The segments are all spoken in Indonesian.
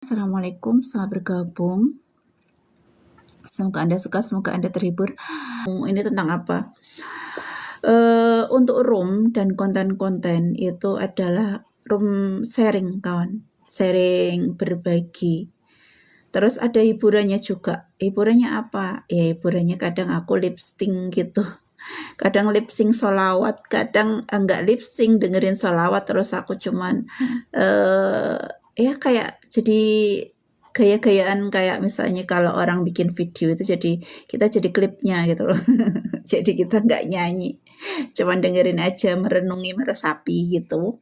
Assalamualaikum, selamat bergabung. Semoga Anda suka, semoga Anda terhibur. Ini tentang apa? Untuk room dan konten-konten itu adalah room sharing, kawan. Sharing, berbagi. Terus ada hiburannya juga. Hiburannya apa? Ya hiburannya kadang aku lip sync gitu. Kadang lip sync sholawat, kadang enggak lip sync dengerin sholawat, terus aku cuman ya kayak jadi gaya-gayaan, kayak misalnya kalau orang bikin video itu kita jadi klipnya gitu loh. Jadi kita nggak nyanyi, cuman dengerin aja, merenungi, meresapi gitu.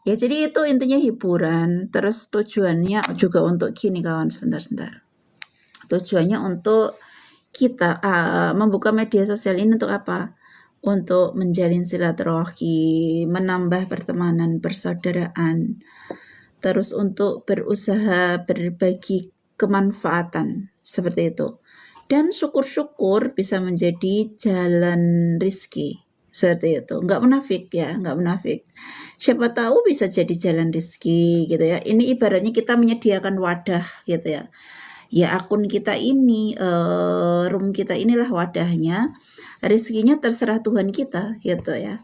Ya jadi itu intinya hiburan. Terus tujuannya juga untuk gini kawan, sebentar. Tujuannya untuk kita membuka media sosial ini untuk apa? Untuk menjalin silaturahmi, menambah pertemanan, persaudaraan, terus untuk berusaha berbagi kemanfaatan, seperti itu. Dan syukur-syukur bisa menjadi jalan rizki, seperti itu. Nggak munafik ya, nggak munafik. Siapa tahu bisa jadi jalan rizki gitu ya. Ini ibaratnya kita menyediakan wadah gitu ya. Ya akun kita ini, room kita inilah wadahnya. Rizkinya terserah Tuhan kita gitu ya.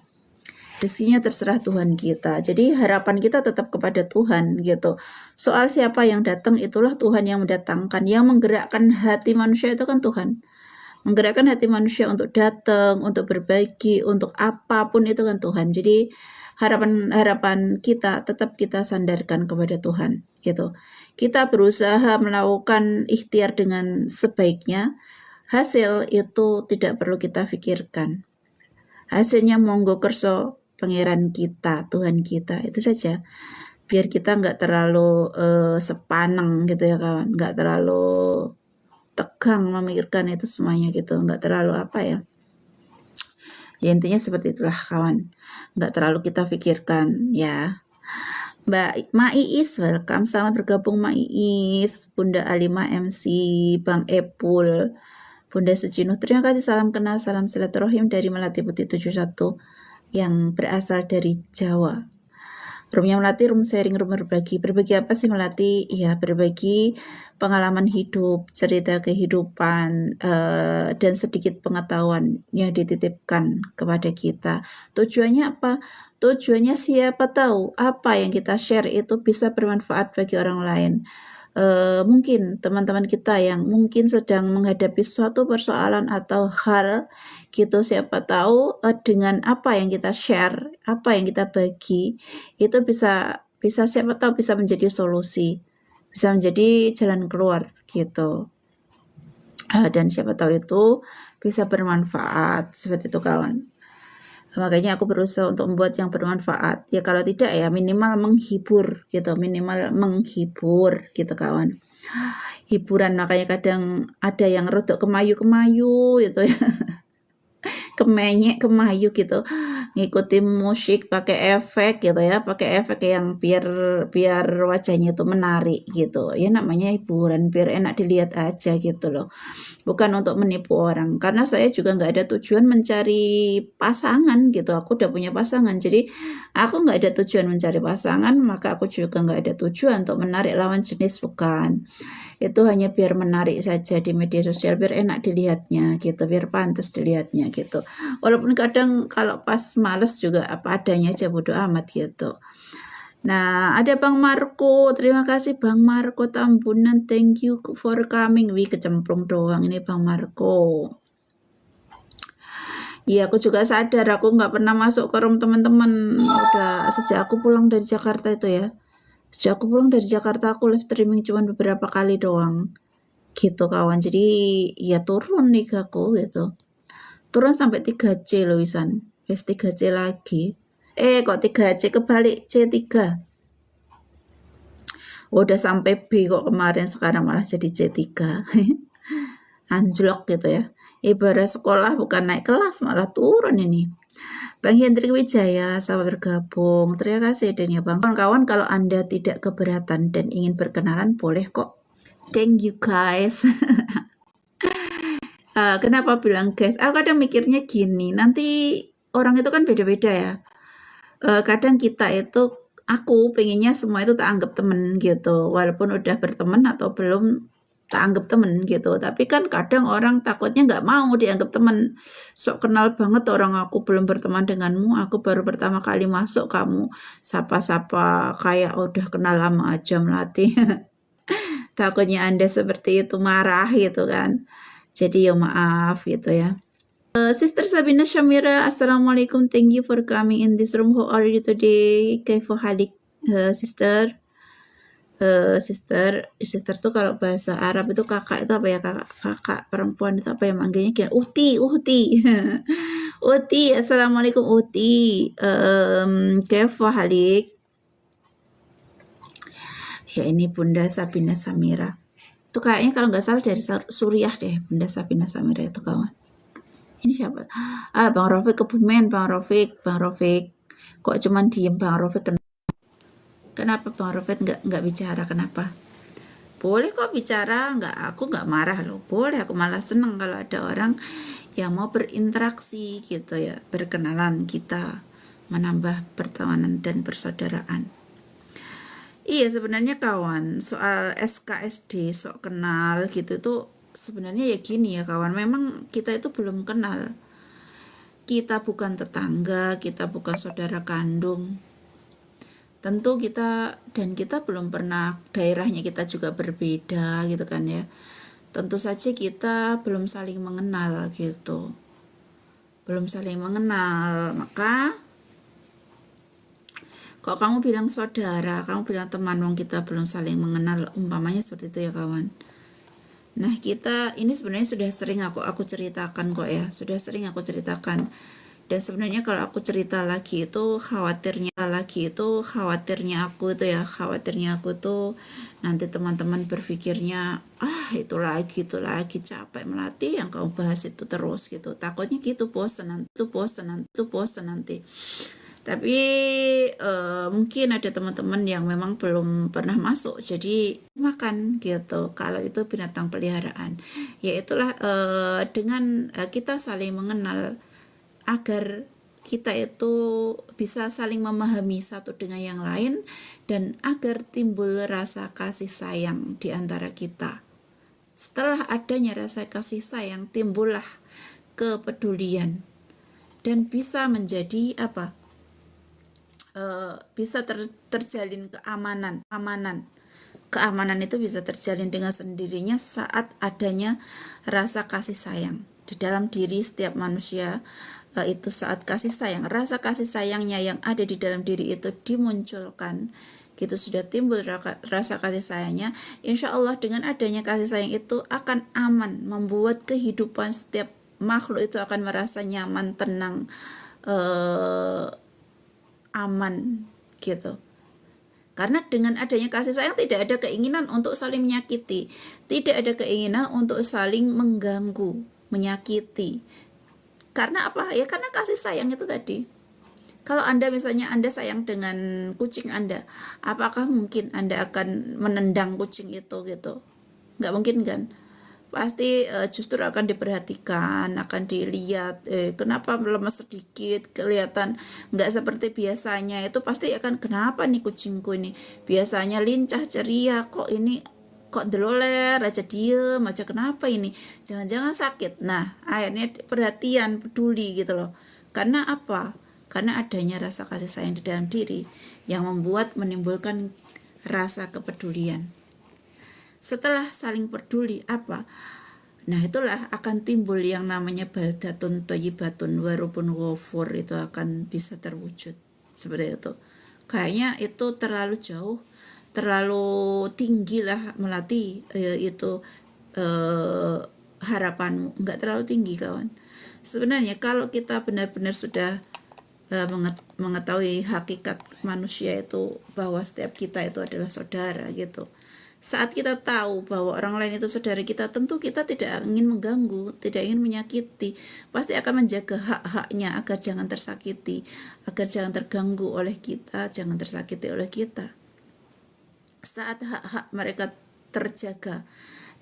Rizkinya terserah Tuhan kita. Jadi harapan kita tetap kepada Tuhan gitu. Soal siapa yang datang, itulah Tuhan yang mendatangkan. Yang menggerakkan hati manusia itu kan Tuhan. Menggerakkan hati manusia untuk datang, untuk berbagi, untuk apapun itu kan Tuhan. Jadi harapan kita tetap kita sandarkan kepada Tuhan gitu. Kita berusaha melakukan ikhtiar dengan sebaiknya. Hasil itu tidak perlu kita pikirkan. Hasilnya monggo kerso pangeran kita, Tuhan kita, itu saja. Biar kita nggak terlalu sepaneng gitu ya kawan, nggak terlalu tegang memikirkan itu semuanya gitu, nggak terlalu apa ya. Ya intinya seperti itulah kawan, nggak terlalu kita pikirkan ya. Mbak Maiis, welcome, selamat bergabung Maiis, Bunda Alima MC, Bang Epul, Bunda Sucinuh, terima kasih, salam kenal, salam silaturahim dari Melati Putih 71 yang berasal dari Jawa. Roomnya Melati, room sharing, room berbagi. Berbagi apa sih Melati? Ya berbagi pengalaman hidup, cerita kehidupan, dan sedikit pengetahuan yang dititipkan kepada kita. Tujuannya apa? Tujuannya siapa tahu apa yang kita share itu bisa bermanfaat bagi orang lain. Mungkin teman-teman kita yang mungkin sedang menghadapi suatu persoalan atau hal gitu, siapa tahu dengan apa yang kita share, apa yang kita bagi, itu bisa siapa tahu bisa menjadi solusi, bisa menjadi jalan keluar gitu. Dan siapa tahu itu bisa bermanfaat, seperti itu kawan. Makanya aku berusaha untuk membuat yang bermanfaat. Ya kalau tidak ya minimal menghibur gitu, minimal menghibur gitu kawan. Hiburan, makanya kadang ada yang rodok kemayu-kemayu gitu ya. Kemenyek, kemayu gitu, ngikutin musik pakai efek gitu ya, pakai efek yang biar wajahnya itu menarik gitu ya, namanya hiburan, biar enak dilihat aja gitu loh, bukan untuk menipu orang. Karena saya juga nggak ada tujuan mencari pasangan gitu, aku udah punya pasangan, jadi aku nggak ada tujuan mencari pasangan, maka aku juga nggak ada tujuan untuk menarik lawan jenis, bukan. Itu hanya biar menarik saja di media sosial, biar enak dilihatnya gitu, biar pantas dilihatnya gitu. Walaupun kadang kalau pas males juga apa adanya aja, bodo amat gitu. Nah, ada Bang Marco. Terima kasih Bang Marco Tambunan. Thank you for coming. Wih, kecemplung doang ini Bang Marco. Iya, aku juga sadar aku nggak pernah masuk ke room teman-teman. Udah sejak aku pulang dari Jakarta itu ya. Sejak aku pulang dari Jakarta, aku live streaming cuma beberapa kali doang. Gitu kawan. Jadi ya turun nih aku gitu. Turun sampai 3C loh Wisan. Wes 3C lagi. Kok 3C kebalik C3. Udah sampai B kok kemarin, sekarang malah jadi C3. Anjlok gitu ya. Ibarat sekolah bukan naik kelas, malah turun ini. Bang Hendrik Wijaya, selamat bergabung. Terima kasih dan ya Bang. Kawan-kawan, kalau Anda tidak keberatan dan ingin berkenalan, boleh kok. Thank you guys. Kenapa bilang guys? Aku kadang mikirnya gini, nanti orang itu kan beda-beda ya. Kadang kita itu aku pengennya semua itu tak anggap temen gitu, walaupun udah berteman atau belum tak anggap temen gitu. Tapi kan kadang orang takutnya nggak mau dianggap temen. Sok kenal banget orang, aku belum berteman denganmu, aku baru pertama kali masuk, kamu sapa-sapa kayak udah kenal lama aja melatih. Takutnya Anda seperti itu marah gitu kan. Jadi ya maaf gitu ya. Sister Sabina Shamira, Assalamualaikum. Thank you for coming in this room. How are you today? Kaifa halik, sister? Sister tuh kalau bahasa Arab itu kakak itu apa ya, kakak perempuan itu apa ya manggilnya, kayak Uhti. Uhti, Assalamualaikum Uhti. Kaifa halik? Ya ini Bunda Sabina Samira. Itu kayaknya kalau nggak salah dari Suriah deh, Bunda Sabina Samira itu kawan. Ini siapa? Bang Rofik Kebumen, Bang Rofik. Kok cuman diem Bang Rofik? Kenapa Bang Rofik nggak bicara? Kenapa? Boleh kok bicara, aku nggak marah loh. Boleh, aku malah seneng kalau ada orang yang mau berinteraksi gitu ya, berkenalan kita, menambah pertemanan dan persaudaraan. Iya sebenarnya kawan, soal SKSD, sok kenal gitu tuh sebenarnya ya gini ya kawan, memang kita itu belum kenal. Kita bukan tetangga, kita bukan saudara kandung. Tentu kita belum pernah, daerahnya kita juga berbeda gitu kan ya. Tentu saja kita belum saling mengenal gitu. Belum saling mengenal, maka kok kamu bilang saudara, kamu bilang teman, wong kita belum saling mengenal, umpamanya seperti itu ya kawan. Nah kita ini sebenarnya sudah sering aku ceritakan kok ya, sudah sering aku ceritakan. Dan sebenarnya kalau aku cerita lagi itu khawatirnya aku tuh nanti teman-teman berpikirnya itu lagi capek melatih yang kamu bahas itu terus gitu. Takutnya gitu, bosan nanti. Tapi mungkin ada teman-teman yang memang belum pernah masuk, jadi makan gitu. Kalau itu binatang peliharaan, ya itulah dengan kita saling mengenal agar kita itu bisa saling memahami satu dengan yang lain dan agar timbul rasa kasih sayang di antara kita. Setelah adanya rasa kasih sayang, timbullah kepedulian dan bisa menjadi bisa terjalin keamanan itu bisa terjalin dengan sendirinya saat adanya rasa kasih sayang di dalam diri setiap manusia. Itu saat rasa kasih sayangnya yang ada di dalam diri itu dimunculkan gitu, sudah timbul rasa kasih sayangnya, insya Allah dengan adanya kasih sayang itu akan aman, membuat kehidupan setiap makhluk itu akan merasa nyaman, tenang, aman gitu. Karena dengan adanya kasih sayang tidak ada keinginan untuk saling menyakiti, tidak ada keinginan untuk saling mengganggu, menyakiti. Karena apa? Ya karena kasih sayang itu tadi. Kalau misalnya Anda sayang dengan kucing Anda, apakah mungkin Anda akan menendang kucing itu gitu? Nggak mungkin kan? Pasti justru akan diperhatikan, akan dilihat, kenapa lemas sedikit, kelihatan nggak seperti biasanya, itu pasti akan, kenapa nih kucingku ini biasanya lincah ceria, kok deloler aja, diem aja, kenapa ini, jangan-jangan sakit. Nah akhirnya perhatian, peduli gitu loh. Karena apa? Karena adanya rasa kasih sayang di dalam diri yang menimbulkan rasa kepedulian. Setelah saling peduli nah itulah akan timbul yang namanya baldatun thayyibatun warubun ghafur, itu akan bisa terwujud seperti itu. Kayaknya itu terlalu jauh, terlalu tinggi lah melatih itu harapanmu, enggak terlalu tinggi kawan. Sebenarnya kalau kita benar-benar sudah mengetahui hakikat manusia itu, bahwa setiap kita itu adalah saudara gitu. Saat kita tahu bahwa orang lain itu saudara kita, tentu kita tidak ingin mengganggu, tidak ingin menyakiti, pasti akan menjaga hak-haknya agar jangan tersakiti, agar jangan terganggu oleh kita, jangan tersakiti oleh kita. Saat hak-hak mereka terjaga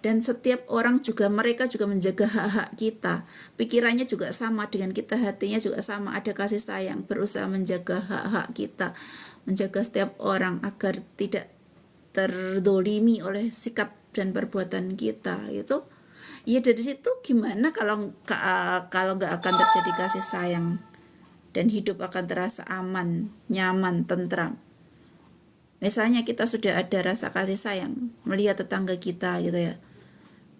Dan setiap orang juga, mereka juga menjaga hak-hak kita. Pikirannya juga sama dengan kita, hatinya juga sama, ada kasih sayang, berusaha menjaga hak-hak kita, menjaga setiap orang agar tidak terdolimi oleh sikap dan perbuatan kita. Itu ya, dari situ gimana kalau nggak akan terjadi kasih sayang dan hidup akan terasa aman, nyaman, tentram. Misalnya kita sudah ada rasa kasih sayang melihat tetangga kita gitu ya,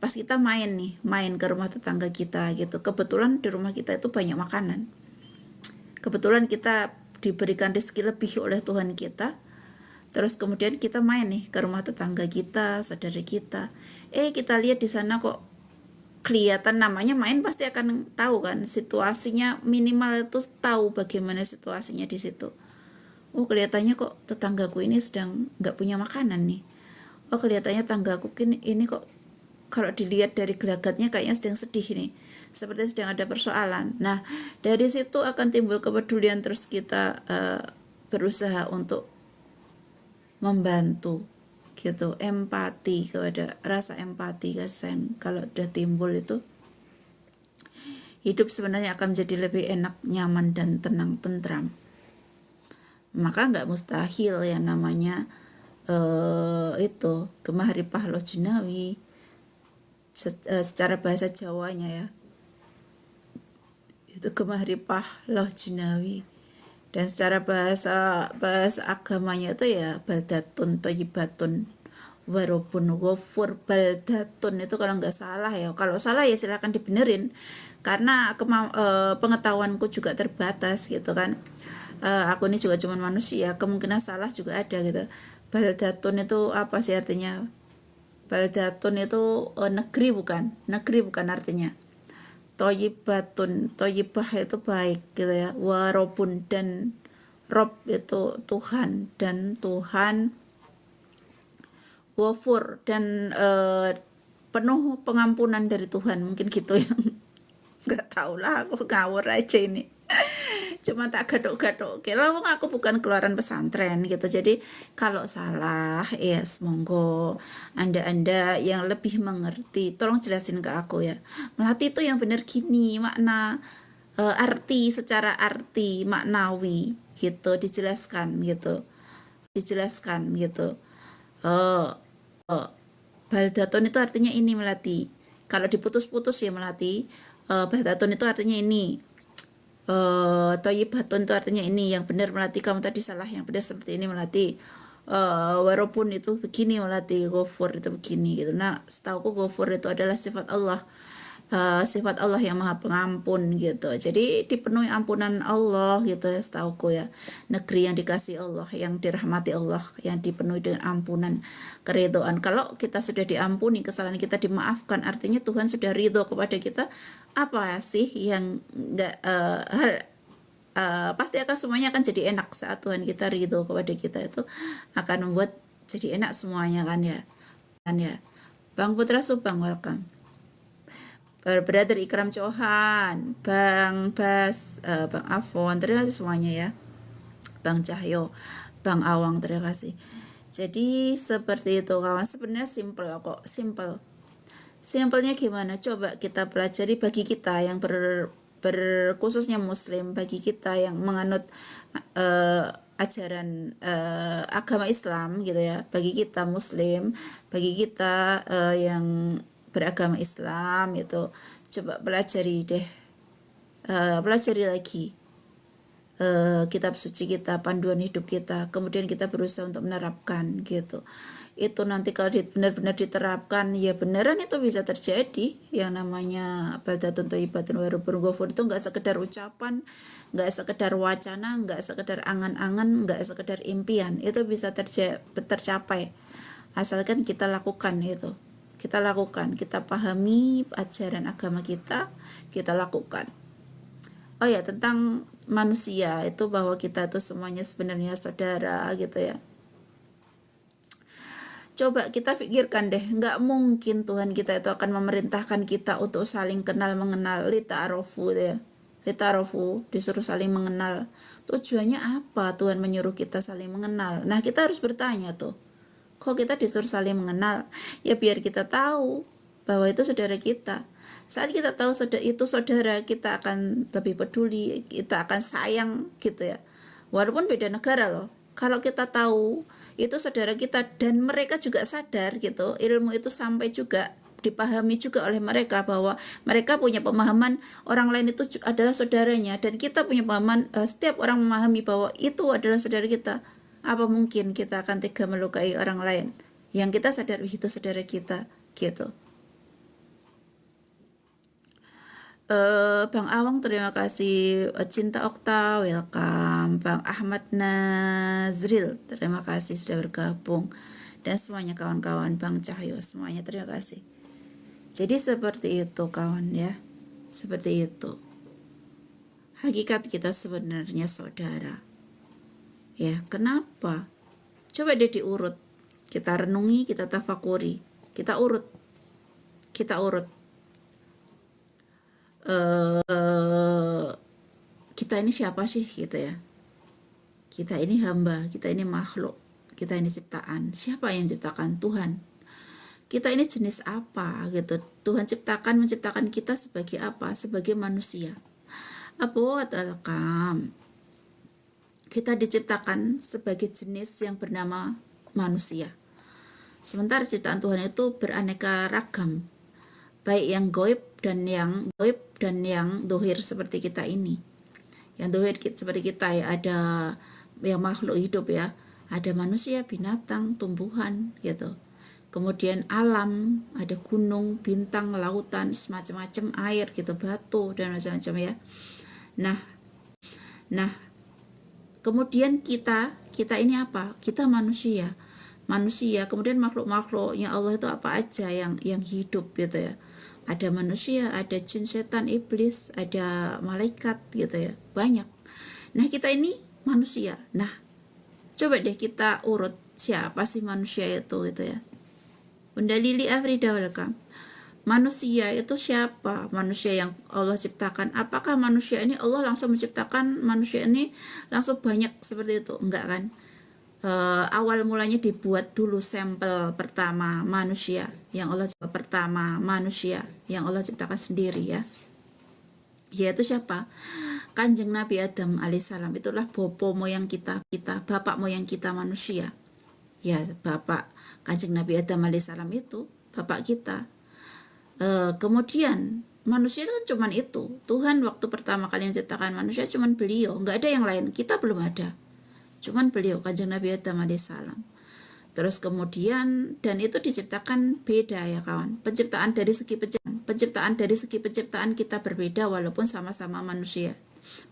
pas kita main ke rumah tetangga kita gitu, kebetulan di rumah kita itu banyak makanan, kebetulan kita diberikan rezeki lebih oleh Tuhan kita, terus kemudian kita main ke rumah tetangga kita, saudara kita, kita lihat di sana kok kelihatan, namanya main pasti akan tahu kan situasinya, minimal itu tahu bagaimana situasinya di situ. Kelihatannya kok tetanggaku ini sedang nggak punya makanan nih. Kelihatannya tanggaku ini kok, kalau dilihat dari gelagatnya kayaknya sedang sedih nih, seperti sedang ada persoalan. Nah, dari situ akan timbul kepedulian, terus kita berusaha untuk membantu gitu, empati, kepada rasa empati, kasih sayang. Kalau udah timbul itu, hidup sebenarnya akan menjadi lebih enak, nyaman, dan tenang, tentram. Maka nggak mustahil ya namanya itu Gemahripah Loh Junawi, secara bahasa Jawanya ya, itu Gemahripah Loh Junawi, dan secara bahasa agamanya itu ya baldatun thayyibatun warobun ghafur. Baldatun itu kalau nggak salah ya, kalau salah ya silahkan dibenerin, karena pengetahuanku juga terbatas gitu kan. Aku ini juga cuma manusia, kemungkinan salah juga ada gitu. Baldatun itu apa sih artinya? Baldatun itu negeri bukan artinya. Thayyibatun, thayyibah itu baik gitu ya. Warobun, dan Rob itu Tuhan, dan Tuhan Ghafur, dan penuh pengampunan dari Tuhan, mungkin gitu ya. Nggak tahu lah, aku ngawur aja ini. Cuma tak gadok-gadok. Oke, lawang aku bukan keluaran pesantren gitu. Jadi kalau salah ya monggo Anda yang lebih mengerti tolong jelasin ke aku ya. Melati itu yang benar gini, makna secara arti maknawi gitu, dijelaskan gitu. Oh, baldaton itu artinya ini Melati. Kalau diputus-putus ya Melati. Baldaton itu artinya ini. Thayyibatun itu artinya ini, yang benar Melati, kamu tadi salah, yang benar seperti ini Melati. Warobun itu begini Melati, Ghafur itu begini gitu. Nah, setauku Ghafur itu adalah sifat Allah, sifat Allah yang maha pengampun gitu. Jadi dipenuhi ampunan Allah gitu ya, setauku ya. Negeri yang dikasih Allah, yang dirahmati Allah, yang dipenuhi dengan ampunan, keridhaan. Kalau kita sudah diampuni, kesalahan kita dimaafkan, artinya Tuhan sudah ridho kepada kita. Apa sih yang enggak pasti akan semuanya akan jadi enak saat Tuhan kita ridho kepada kita, itu akan membuat jadi enak semuanya kan ya. Bang Putra Subang, welcome. Brother Ikram Cohan, Bang Bas, Bang Afon, terima kasih semuanya ya. Bang Cahyo, Bang Awang, terima kasih. Jadi seperti itu kawan, sebenarnya simple kok, simpelnya gimana? Coba kita pelajari, bagi kita yang khususnya Muslim, bagi kita yang menganut ajaran agama Islam gitu ya, bagi kita Muslim, bagi kita yang beragama Islam itu, coba pelajari lagi kitab suci kita, panduan hidup kita, kemudian kita berusaha untuk menerapkan gitu. Itu nanti kalau benar-benar diterapkan, ya beneran itu bisa terjadi yang namanya baldatun thayyibatun warobun ghafur. Itu nggak sekedar ucapan, nggak sekedar wacana, nggak sekedar angan-angan, nggak sekedar impian, itu bisa tercapai asalkan kita lakukan itu. Kita pahami ajaran agama kita lakukan. Oh ya, tentang manusia itu, bahwa kita itu semuanya sebenarnya saudara gitu ya. Coba kita pikirkan deh, nggak mungkin Tuhan kita itu akan memerintahkan kita untuk saling kenal mengenal, lita'arofu ya. Lita'arofu, disuruh saling mengenal. Tujuannya apa Tuhan menyuruh kita saling mengenal? Nah, kita harus bertanya tuh. Kok kita disuruh saling mengenal? Ya biar kita tahu bahwa itu saudara kita. Saat kita tahu itu saudara, kita akan lebih peduli, kita akan sayang gitu ya. Walaupun beda negara loh. Kalau kita tahu itu saudara kita dan mereka juga sadar gitu, ilmu itu sampai juga dipahami juga oleh mereka bahwa mereka punya pemahaman orang lain itu adalah saudaranya, dan kita punya pemahaman, setiap orang memahami bahwa itu adalah saudara kita. Apa mungkin kita akan tega melukai orang lain yang kita sadar itu saudara kita gitu. Bang Awang terima kasih, Cinta Okta welcome, Bang Ahmad Nazril terima kasih sudah bergabung, dan semuanya kawan-kawan, Bang Cahyo semuanya terima kasih. Jadi seperti itu kawan ya, seperti itu hakikat kita sebenarnya saudara ya. Kenapa? Coba deh diurut, kita renungi, kita tafakuri, kita urut kita ini siapa sih gitu ya. Kita ini hamba, kita ini makhluk, kita ini ciptaan. Siapa yang menciptakan? Tuhan. Kita ini jenis apa gitu. Tuhan menciptakan kita sebagai apa? Sebagai manusia. Apa welcome. Kita diciptakan sebagai jenis yang bernama manusia. Sementara ciptaan Tuhan itu beraneka ragam, baik yang goib dan yang dohir seperti kita ini. Yang dohir seperti kita ya, ada yang makhluk hidup ya, ada manusia, binatang, tumbuhan gitu. Kemudian alam, ada gunung, bintang, lautan, semacam-macam, air gitu, batu dan macam-macam ya. Nah, kemudian kita ini apa? Kita manusia. Kemudian makhluk-makhluknya Allah itu apa aja yang hidup gitu ya. Ada manusia, ada jin, setan, iblis, ada malaikat gitu ya. Banyak. Nah, kita ini manusia. Nah, coba deh kita urut siapa sih manusia itu gitu ya. Bunda Lili Afrida welcome. Manusia itu siapa? Manusia yang Allah ciptakan. Apakah manusia ini Allah langsung menciptakan manusia ini langsung banyak seperti itu? Enggak kan? Awal mulanya dibuat dulu sampel pertama manusia yang Allah ciptakan sendiri ya. Yaitu siapa? Kanjeng Nabi Adam alaihissalam. Itulah bopo moyang kita, bapak moyang kita manusia. Ya, bapak Kanjeng Nabi Adam alaihissalam itu bapak kita. Kemudian manusia itu kan cuman itu. Tuhan waktu pertama kali menciptakan manusia cuman beliau, nggak ada yang lain. Kita belum ada, cuman beliau Kanjeng Nabi Adam alaihissalam. Terus kemudian, dan itu diciptakan beda ya kawan. Penciptaan dari segi penciptaan kita berbeda walaupun sama-sama manusia.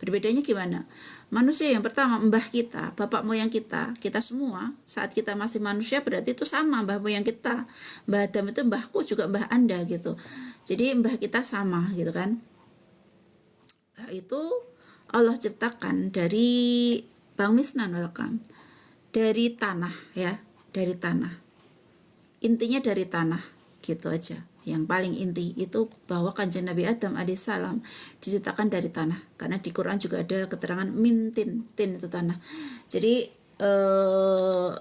Berbedanya gimana? Manusia yang pertama, mbah kita, bapak moyang kita semua, saat kita masih manusia berarti itu sama mbah moyang kita. Mbah Adam itu mbahku juga mbah Anda gitu. Jadi mbah kita sama gitu kan. Nah, itu Allah ciptakan dari Bang Misnan welcome. Dari tanah ya, dari tanah. Intinya dari tanah gitu aja. Yang paling inti itu bahwa Kanjeng Nabi Adam alaihissalam diciptakan dari tanah, karena di Quran juga ada keterangan tin itu tanah. Jadi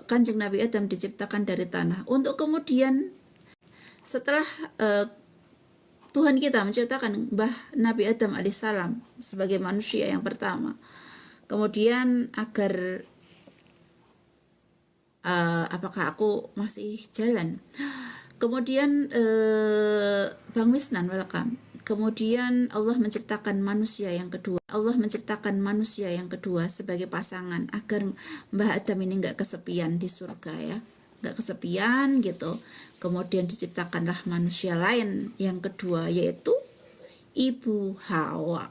Kanjeng Nabi Adam diciptakan dari tanah, untuk kemudian setelah Tuhan kita menciptakan Mbah Nabi Adam alaihissalam sebagai manusia yang pertama, kemudian agar apakah aku masih jalan? Kemudian Bang Wisnan welcome. Kemudian Allah menciptakan manusia yang kedua. Sebagai pasangan agar Mbah Adam ini nggak kesepian di surga ya, nggak kesepian gitu. Kemudian diciptakanlah manusia lain yang kedua, yaitu Ibu Hawa.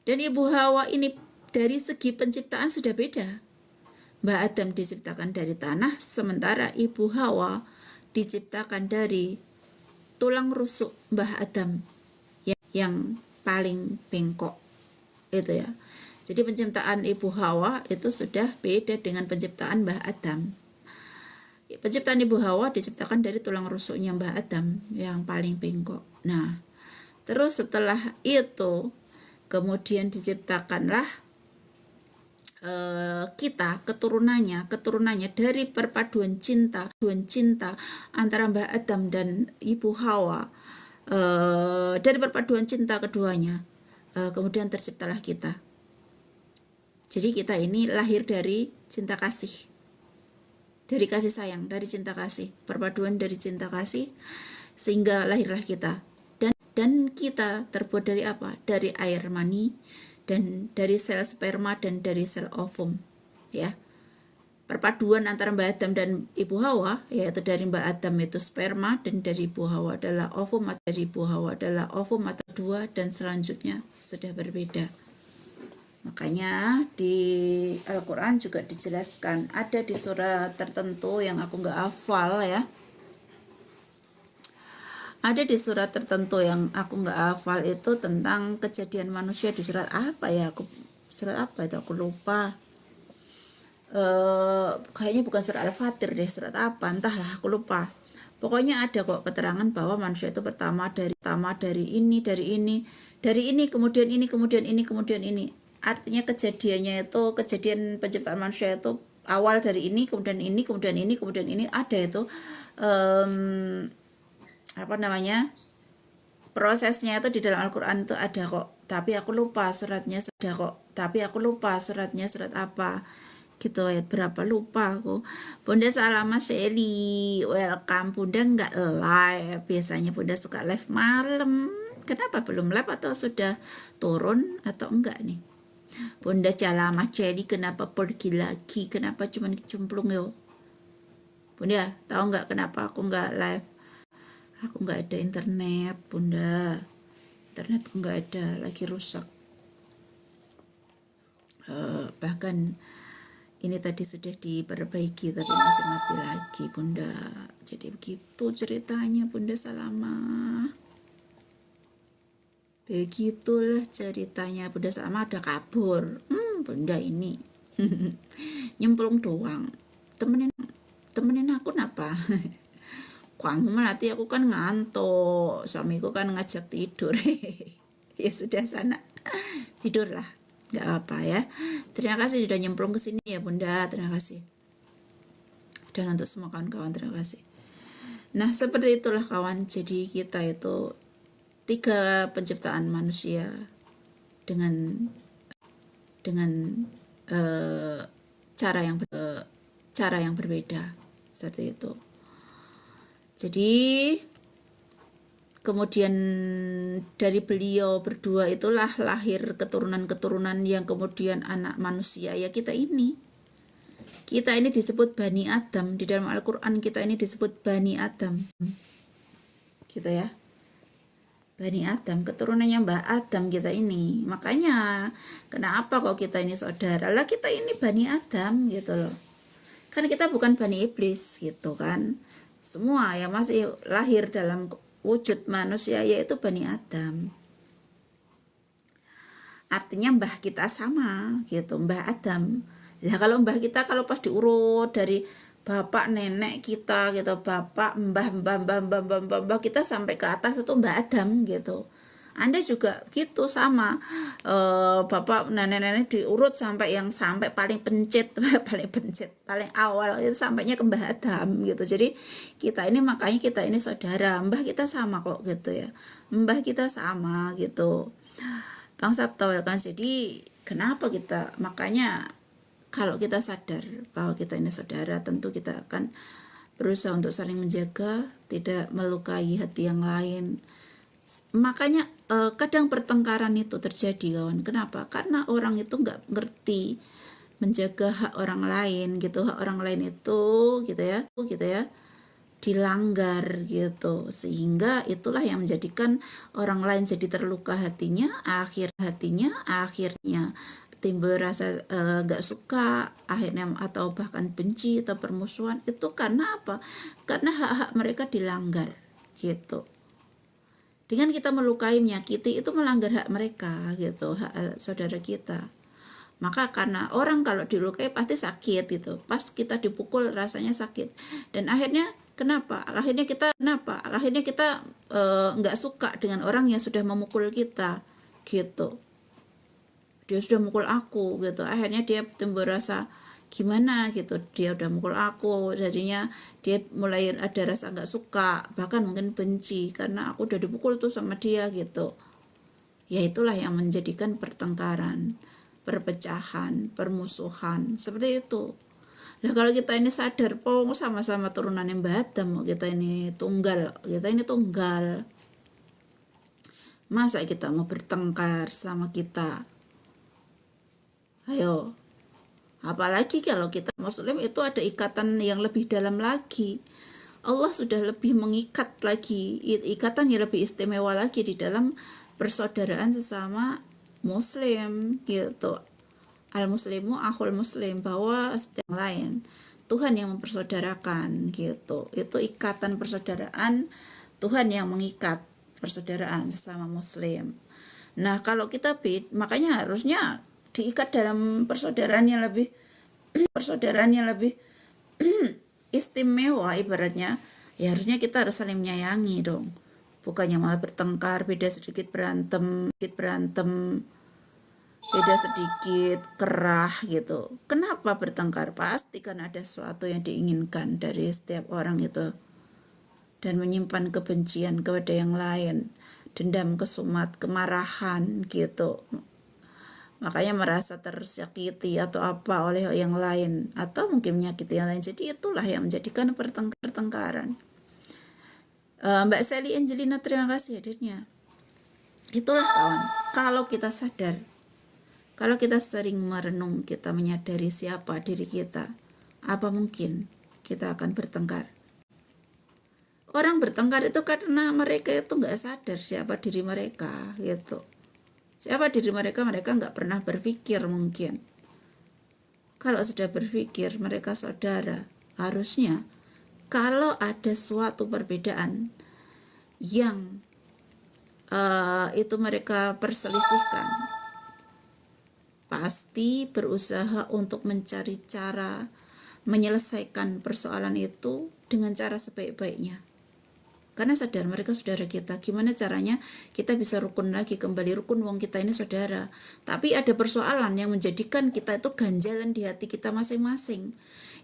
Dan Ibu Hawa ini dari segi penciptaan sudah beda. Mbah Adam diciptakan dari tanah, sementara Ibu Hawa diciptakan dari tulang rusuk Mbah Adam yang paling bengkok itu ya. Jadi penciptaan Ibu Hawa itu sudah beda dengan penciptaan Mbah Adam. Penciptaan Ibu Hawa diciptakan dari tulang rusuknya Mbah Adam yang paling bengkok. Nah, terus setelah itu kemudian diciptakanlah kita keturunannya dari perpaduan cinta antara Mbah Adam dan Ibu Hawa, dari perpaduan cinta keduanya, kemudian terciptalah kita. Jadi kita ini lahir dari cinta kasih, dari kasih sayang, dari cinta kasih, perpaduan dari cinta kasih, sehingga lahirlah kita. Dan kita terbuat dari apa? Dari air mani, dan dari sel sperma, dan dari sel ovum, ya. Perpaduan antara Mbak Adam dan Ibu Hawa, yaitu dari Mbak Adam itu sperma, dan dari Ibu Hawa adalah ovum, atau dua, dan selanjutnya sudah berbeda. Makanya di Al-Quran juga dijelaskan, ada di surat tertentu yang aku nggak hafal ya, ada di surat tertentu yang aku nggak hafal itu tentang kejadian manusia di surat apa ya, surat apa itu aku lupa. Kayaknya bukan surat Al-Fatir deh, surat apa entahlah aku lupa. Pokoknya ada kok keterangan bahwa manusia itu pertama dari ini, kemudian ini. Artinya kejadiannya itu, kejadian penciptaan manusia itu awal dari ini, kemudian ini, ada itu apa namanya, prosesnya itu di dalam Al-Quran itu ada kok, tapi aku lupa suratnya, surat apa gitu, ayat berapa lupa aku. Bunda salam Mas Shelly, welcome. Bunda nggak live, biasanya Bunda suka live malam. Kenapa belum live, atau sudah turun atau enggak nih? Bunda salam Mas Shelly, kenapa pergi lagi, kenapa cuman kecemplung yo? Bunda tahu nggak kenapa aku nggak live? Aku nggak ada internet, Bunda. Internetku nggak ada, lagi rusak. Bahkan ini tadi sudah diperbaiki tapi masih mati lagi, Bunda. Jadi begitu ceritanya, Bunda Salama. Begitulah ceritanya, Bunda Salama udah kabur. Bunda ini nyemplung doang. Temenin aku napa? Kamu melatih aku kan ngantuk, suamiku kan ngajak tidur. Ya sudah sana, tidurlah, nggak apa ya. Terima kasih sudah nyemplung ke sini ya Bunda, terima kasih. Dan untuk semua kawan-kawan terima kasih. Nah seperti itulah kawan, jadi kita itu 3 penciptaan manusia dengan cara yang berbeda seperti itu. Jadi kemudian dari beliau berdua itulah lahir keturunan-keturunan yang kemudian anak manusia, ya kita ini disebut Bani Adam. Di dalam Al-Quran kita ini disebut Bani Adam, gitu ya, Bani Adam, keturunannya Mbah Adam kita ini. Makanya kenapa kok kita ini saudara, lah kita ini Bani Adam gitu loh, kan kita bukan Bani Iblis gitu kan. Semua yang masih lahir dalam wujud manusia yaitu Bani Adam. Artinya mbah kita sama gitu, Mbah Adam. Lah kalau mbah kita, kalau pas diurut dari bapak nenek kita gitu, bapak mbah kita sampai ke atas itu Mbah Adam gitu. Anda juga gitu sama, bapak nenek-nenek diurut sampai paling pencet paling awal itu sampainya ke Mbah Adam gitu. Jadi kita ini, makanya kita ini saudara, mbah kita sama kok gitu ya, mbah kita sama gitu. Bang Sabta kan. Jadi kenapa kita, makanya kalau kita sadar bahwa kita ini saudara, tentu kita akan berusaha untuk saling menjaga, tidak melukai hati yang lain. Makanya kadang pertengkaran itu terjadi kawan. Kenapa? Karena orang itu nggak ngerti menjaga hak orang lain gitu. Hak orang lain itu gitu ya dilanggar gitu, sehingga itulah yang menjadikan orang lain jadi terluka hatinya, akhirnya timbul rasa gak suka, akhirnya atau bahkan benci atau permusuhan. Itu karena apa? Karena hak-hak mereka dilanggar gitu. Dengan kita melukai, menyakiti, itu melanggar hak mereka gitu, hak saudara kita. Maka karena orang kalau dilukai pasti sakit gitu, pas kita dipukul rasanya sakit, dan akhirnya akhirnya kita nggak suka dengan orang yang sudah memukul kita gitu. dia sudah mukul aku gitu. Akhirnya dia timbul rasa gimana gitu, dia udah mukul aku, jadinya dia mulai ada rasa nggak suka, bahkan mungkin benci karena aku udah dipukul tuh sama dia gitu. Ya itulah yang menjadikan pertengkaran, perpecahan, permusuhan, seperti itu. Nah kalau kita ini sadar, sama-sama turunan yang Mbah Adam, kita ini tunggal, masa kita mau bertengkar sama kita? Ayo, apalagi kalau kita Muslim itu ada ikatan yang lebih dalam lagi. Allah sudah lebih mengikat lagi, ikatan yang lebih istimewa lagi di dalam persaudaraan sesama Muslim gitu. Al-muslimu akhul muslim, bahwa setiap yang lain Tuhan yang mempersaudarakan gitu. Itu ikatan persaudaraan, Tuhan yang mengikat persaudaraan sesama Muslim. Nah kalau kita makanya harusnya diikat dalam persaudaraan yang lebih istimewa ibaratnya. Ya harusnya kita harus saling menyayangi dong, bukannya malah bertengkar, beda sedikit berantem, beda sedikit kerah gitu. Kenapa bertengkar? Pasti kan ada sesuatu yang diinginkan dari setiap orang itu, dan menyimpan kebencian kepada yang lain, dendam, kesumat, kemarahan gitu. Makanya merasa tersakiti atau apa oleh yang lain, atau mungkin menyakiti yang lain. Jadi itulah yang menjadikan pertengkaran. Mbak Sally Angelina, terima kasih hadirnya. Itulah kawan, kalau kita sadar, kalau kita sering merenung, kita menyadari siapa diri kita, apa mungkin kita akan bertengkar? Orang bertengkar itu karena mereka itu nggak sadar siapa diri mereka gitu. Siapa diri mereka nggak pernah berpikir mungkin. Kalau sudah berpikir, mereka saudara. Harusnya kalau ada suatu perbedaan yang itu mereka perselisihkan, pasti berusaha untuk mencari cara menyelesaikan persoalan itu dengan cara sebaik-baiknya. Karena sadar mereka saudara kita. Gimana caranya kita bisa rukun lagi, kembali rukun, wong kita ini saudara. Tapi ada persoalan yang menjadikan kita itu ganjalan di hati kita masing-masing.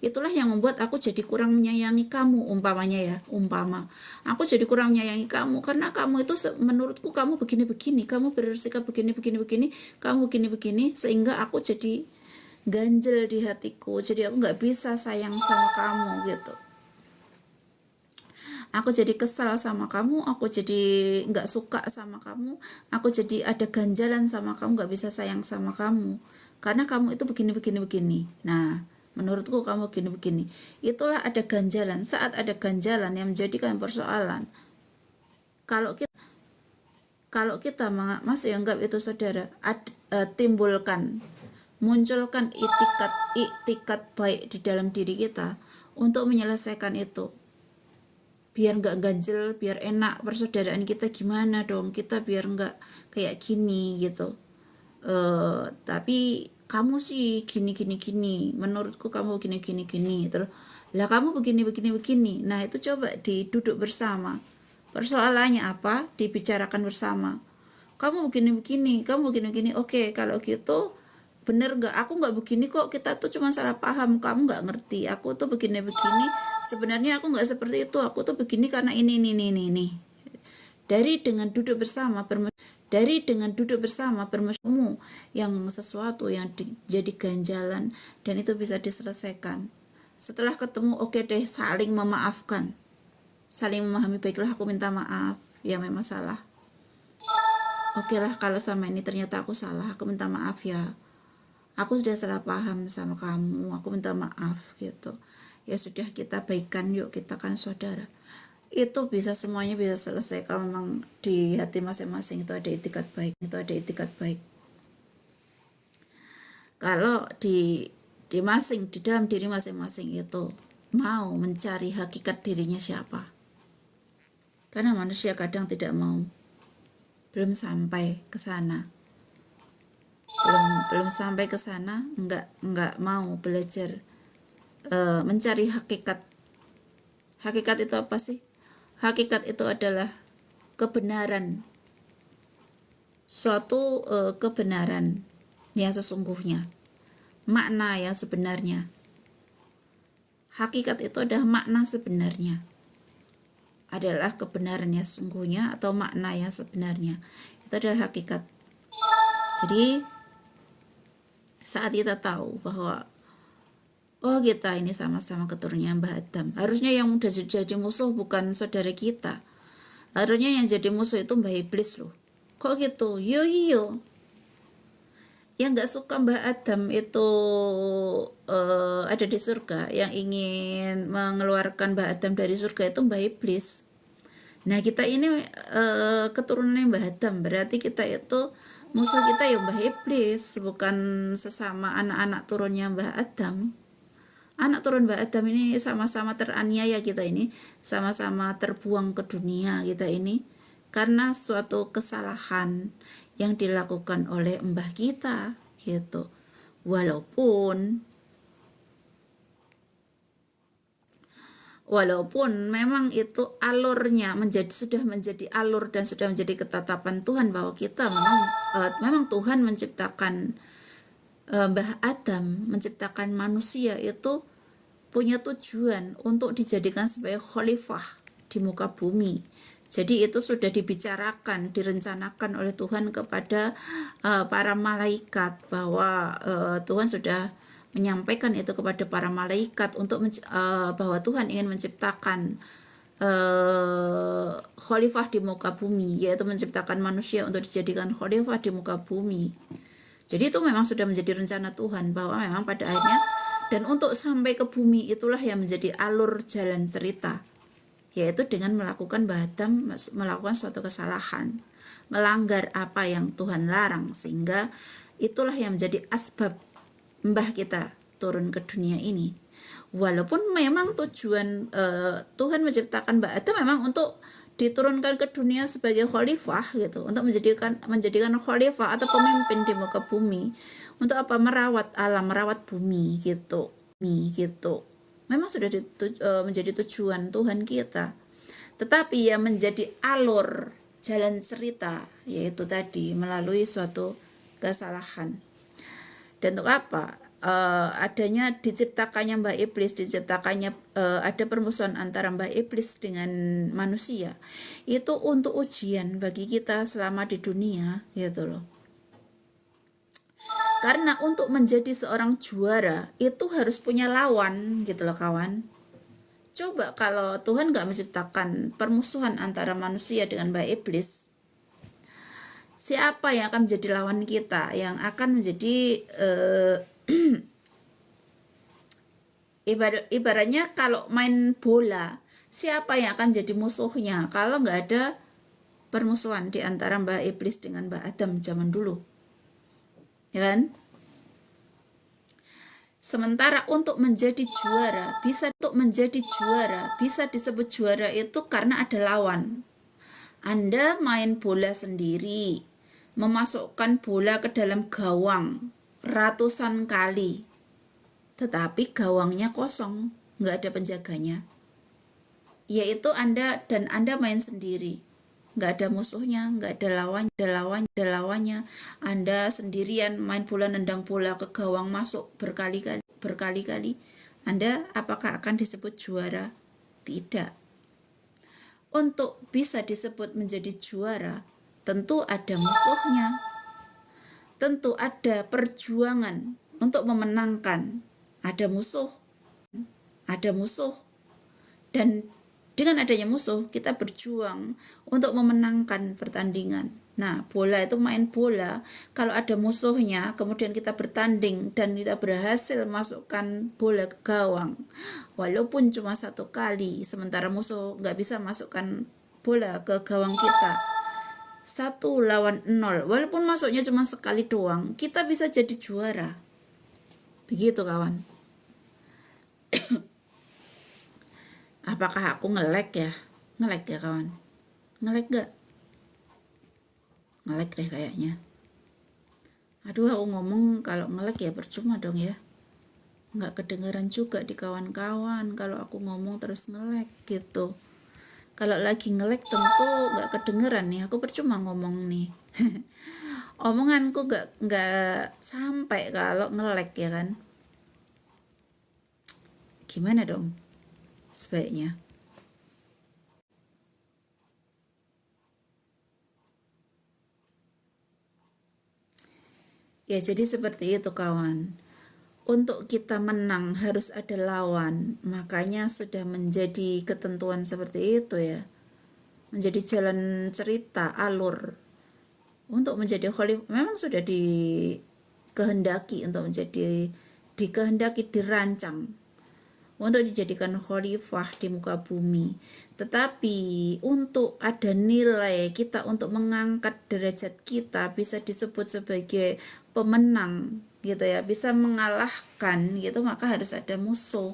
Itulah yang membuat aku jadi kurang menyayangi kamu, umpamanya aku jadi kurang menyayangi kamu karena kamu itu menurutku kamu begini-begini, kamu bersikap begini-begini, kamu begini-begini, sehingga aku jadi ganjel di hatiku, jadi aku nggak bisa sayang sama kamu gitu. Aku jadi kesal sama kamu, aku jadi nggak suka sama kamu, aku jadi ada ganjalan sama kamu, nggak bisa sayang sama kamu karena kamu itu begini. Nah, menurutku kamu begini. Itulah ada ganjalan. Saat ada ganjalan yang menjadikan persoalan, kalau kita masih anggap itu saudara, munculkan itikat baik di dalam diri kita untuk menyelesaikan itu, biar nggak ganjel, biar enak persaudaraan kita. Gimana dong kita biar nggak kayak gini gitu. Tapi kamu sih gini, menurutku kamu gini, terus lah kamu begini. Nah itu coba duduk bersama, persoalannya apa, dibicarakan bersama. Kamu begini, kamu begini. Oke, kalau gitu bener nggak? Aku nggak begini kok, kita tuh cuma salah paham, kamu nggak ngerti, aku tuh begini, sebenarnya aku nggak seperti itu, aku tuh begini karena ini. Dengan duduk bersama bermusyawarah yang sesuatu yang jadi ganjalan, dan itu bisa diselesaikan. Setelah ketemu, oke deh, saling memaafkan, saling memahami, baiklah aku minta maaf, ya memang salah. Oke lah, kalau sama ini ternyata aku salah, aku minta maaf ya. Aku sudah salah paham sama kamu, aku minta maaf gitu. Ya sudah, kita baikan yuk, kita kan saudara. Itu bisa, semuanya bisa selesai kalau memang di hati masing-masing itu ada itikat baik. Kalau di dalam diri masing-masing itu mau mencari hakikat dirinya siapa. Karena manusia kadang tidak mau, belum sampai ke sana. belum sampai ke sana, enggak mau belajar mencari hakikat. Hakikat itu apa sih? Hakikat itu adalah kebenaran, suatu kebenaran yang sesungguhnya, makna yang sebenarnya. Hakikat itu adalah makna sebenarnya, adalah kebenaran yang sesungguhnya atau makna yang sebenarnya. Itu adalah hakikat. Jadi saat kita tahu bahwa oh kita ini sama-sama keturunan Mbah Adam, harusnya yang udah jadi musuh bukan saudara kita, harusnya yang jadi musuh itu Mbah Iblis loh. Kok gitu? Yo yang nggak suka Mbah Adam itu ada di surga, yang ingin mengeluarkan Mbah Adam dari surga itu Mbah Iblis. Nah kita ini keturunan Mbah Adam, berarti kita itu musuh kita ya Mbah Iblis, bukan sesama anak-anak turunnya Mbah Adam. Anak turun Mbah Adam ini sama-sama teraniaya, kita ini sama-sama terbuang ke dunia kita ini karena suatu kesalahan yang dilakukan oleh mbah kita gitu. Walaupun memang itu alurnya sudah menjadi alur dan sudah menjadi ketetapan Tuhan bahwa kita memang Tuhan menciptakan Mbah Adam, menciptakan manusia itu punya tujuan untuk dijadikan sebagai khalifah di muka bumi. Jadi itu sudah dibicarakan, direncanakan oleh Tuhan kepada para malaikat, bahwa Tuhan sudah menyampaikan itu kepada para malaikat untuk bahwa Tuhan ingin menciptakan khalifah di muka bumi, yaitu menciptakan manusia untuk dijadikan khalifah di muka bumi. Jadi itu memang sudah menjadi rencana Tuhan, bahwa memang pada akhirnya, dan untuk sampai ke bumi itulah yang menjadi alur jalan cerita, yaitu dengan melakukan Mbah Adam melakukan suatu kesalahan, melanggar apa yang Tuhan larang, sehingga itulah yang menjadi asbab mbah kita turun ke dunia ini. Walaupun memang tujuan Tuhan menciptakan Mbah Adam memang untuk diturunkan ke dunia sebagai khalifah gitu, untuk menjadikan khalifah atau pemimpin di muka bumi. Untuk apa? Merawat alam, merawat bumi gitu. Memang sudah menjadi tujuan Tuhan kita. Tetapi yang menjadi alur jalan cerita yaitu tadi melalui suatu kesalahan. Dan untuk apa? Adanya diciptakannya Mbah Iblis, ada permusuhan antara Mbah Iblis dengan manusia, itu untuk ujian bagi kita selama di dunia gitu loh. Karena untuk menjadi seorang juara itu harus punya lawan gitu loh kawan. Coba kalau Tuhan gak menciptakan permusuhan antara manusia dengan Mbah Iblis, siapa yang akan menjadi lawan kita, yang akan menjadi ibaratnya kalau main bola, siapa yang akan jadi musuhnya kalau nggak ada permusuhan di antara Mbah Iblis dengan Mbah Adam zaman dulu, ya kan? Sementara untuk menjadi juara bisa disebut juara itu karena ada lawan. Anda main bola sendiri, memasukkan bola ke dalam gawang ratusan kali, tetapi gawangnya kosong, nggak ada penjaganya, yaitu Anda main sendiri, nggak ada musuhnya, nggak ada lawannya. Anda sendirian main bola, nendang bola ke gawang, masuk berkali-kali. Anda apakah akan disebut juara? Tidak. Untuk bisa disebut menjadi juara, tentu ada musuhnya, tentu ada perjuangan untuk memenangkan. Ada musuh, dan dengan adanya musuh kita berjuang untuk memenangkan pertandingan. Nah, bola itu main bola, kalau ada musuhnya kemudian kita bertanding dan kita berhasil masukkan bola ke gawang, walaupun cuma satu kali, sementara musuh nggak bisa masukkan bola ke gawang kita, 1-0, walaupun masuknya cuma sekali doang, kita bisa jadi juara. Begitu kawan. Apakah aku nge-lag ya? Nge-lag ya kawan? Nge-lag gak? Nge-lag deh kayaknya. Aduh, aku ngomong kalau nge-lag ya percuma dong ya. Nggak kedengaran juga di kawan-kawan kalau aku ngomong terus nge-lag gitu. Kalau lagi nge-lag tentu nggak kedengeran nih, aku percuma ngomong nih. Omonganku nggak sampai kalau ngelek ya kan. Gimana dong sebaiknya? Ya jadi seperti itu kawan. Untuk kita menang harus ada lawan. Makanya sudah menjadi ketentuan seperti itu ya. Menjadi jalan cerita, alur. Untuk menjadi khalifah memang sudah dikehendaki untuk menjadi dikehendaki dirancang untuk dijadikan khalifah di muka bumi. Tetapi untuk ada nilai kita untuk mengangkat derajat kita bisa disebut sebagai pemenang gitu ya, bisa mengalahkan gitu, maka harus ada musuh,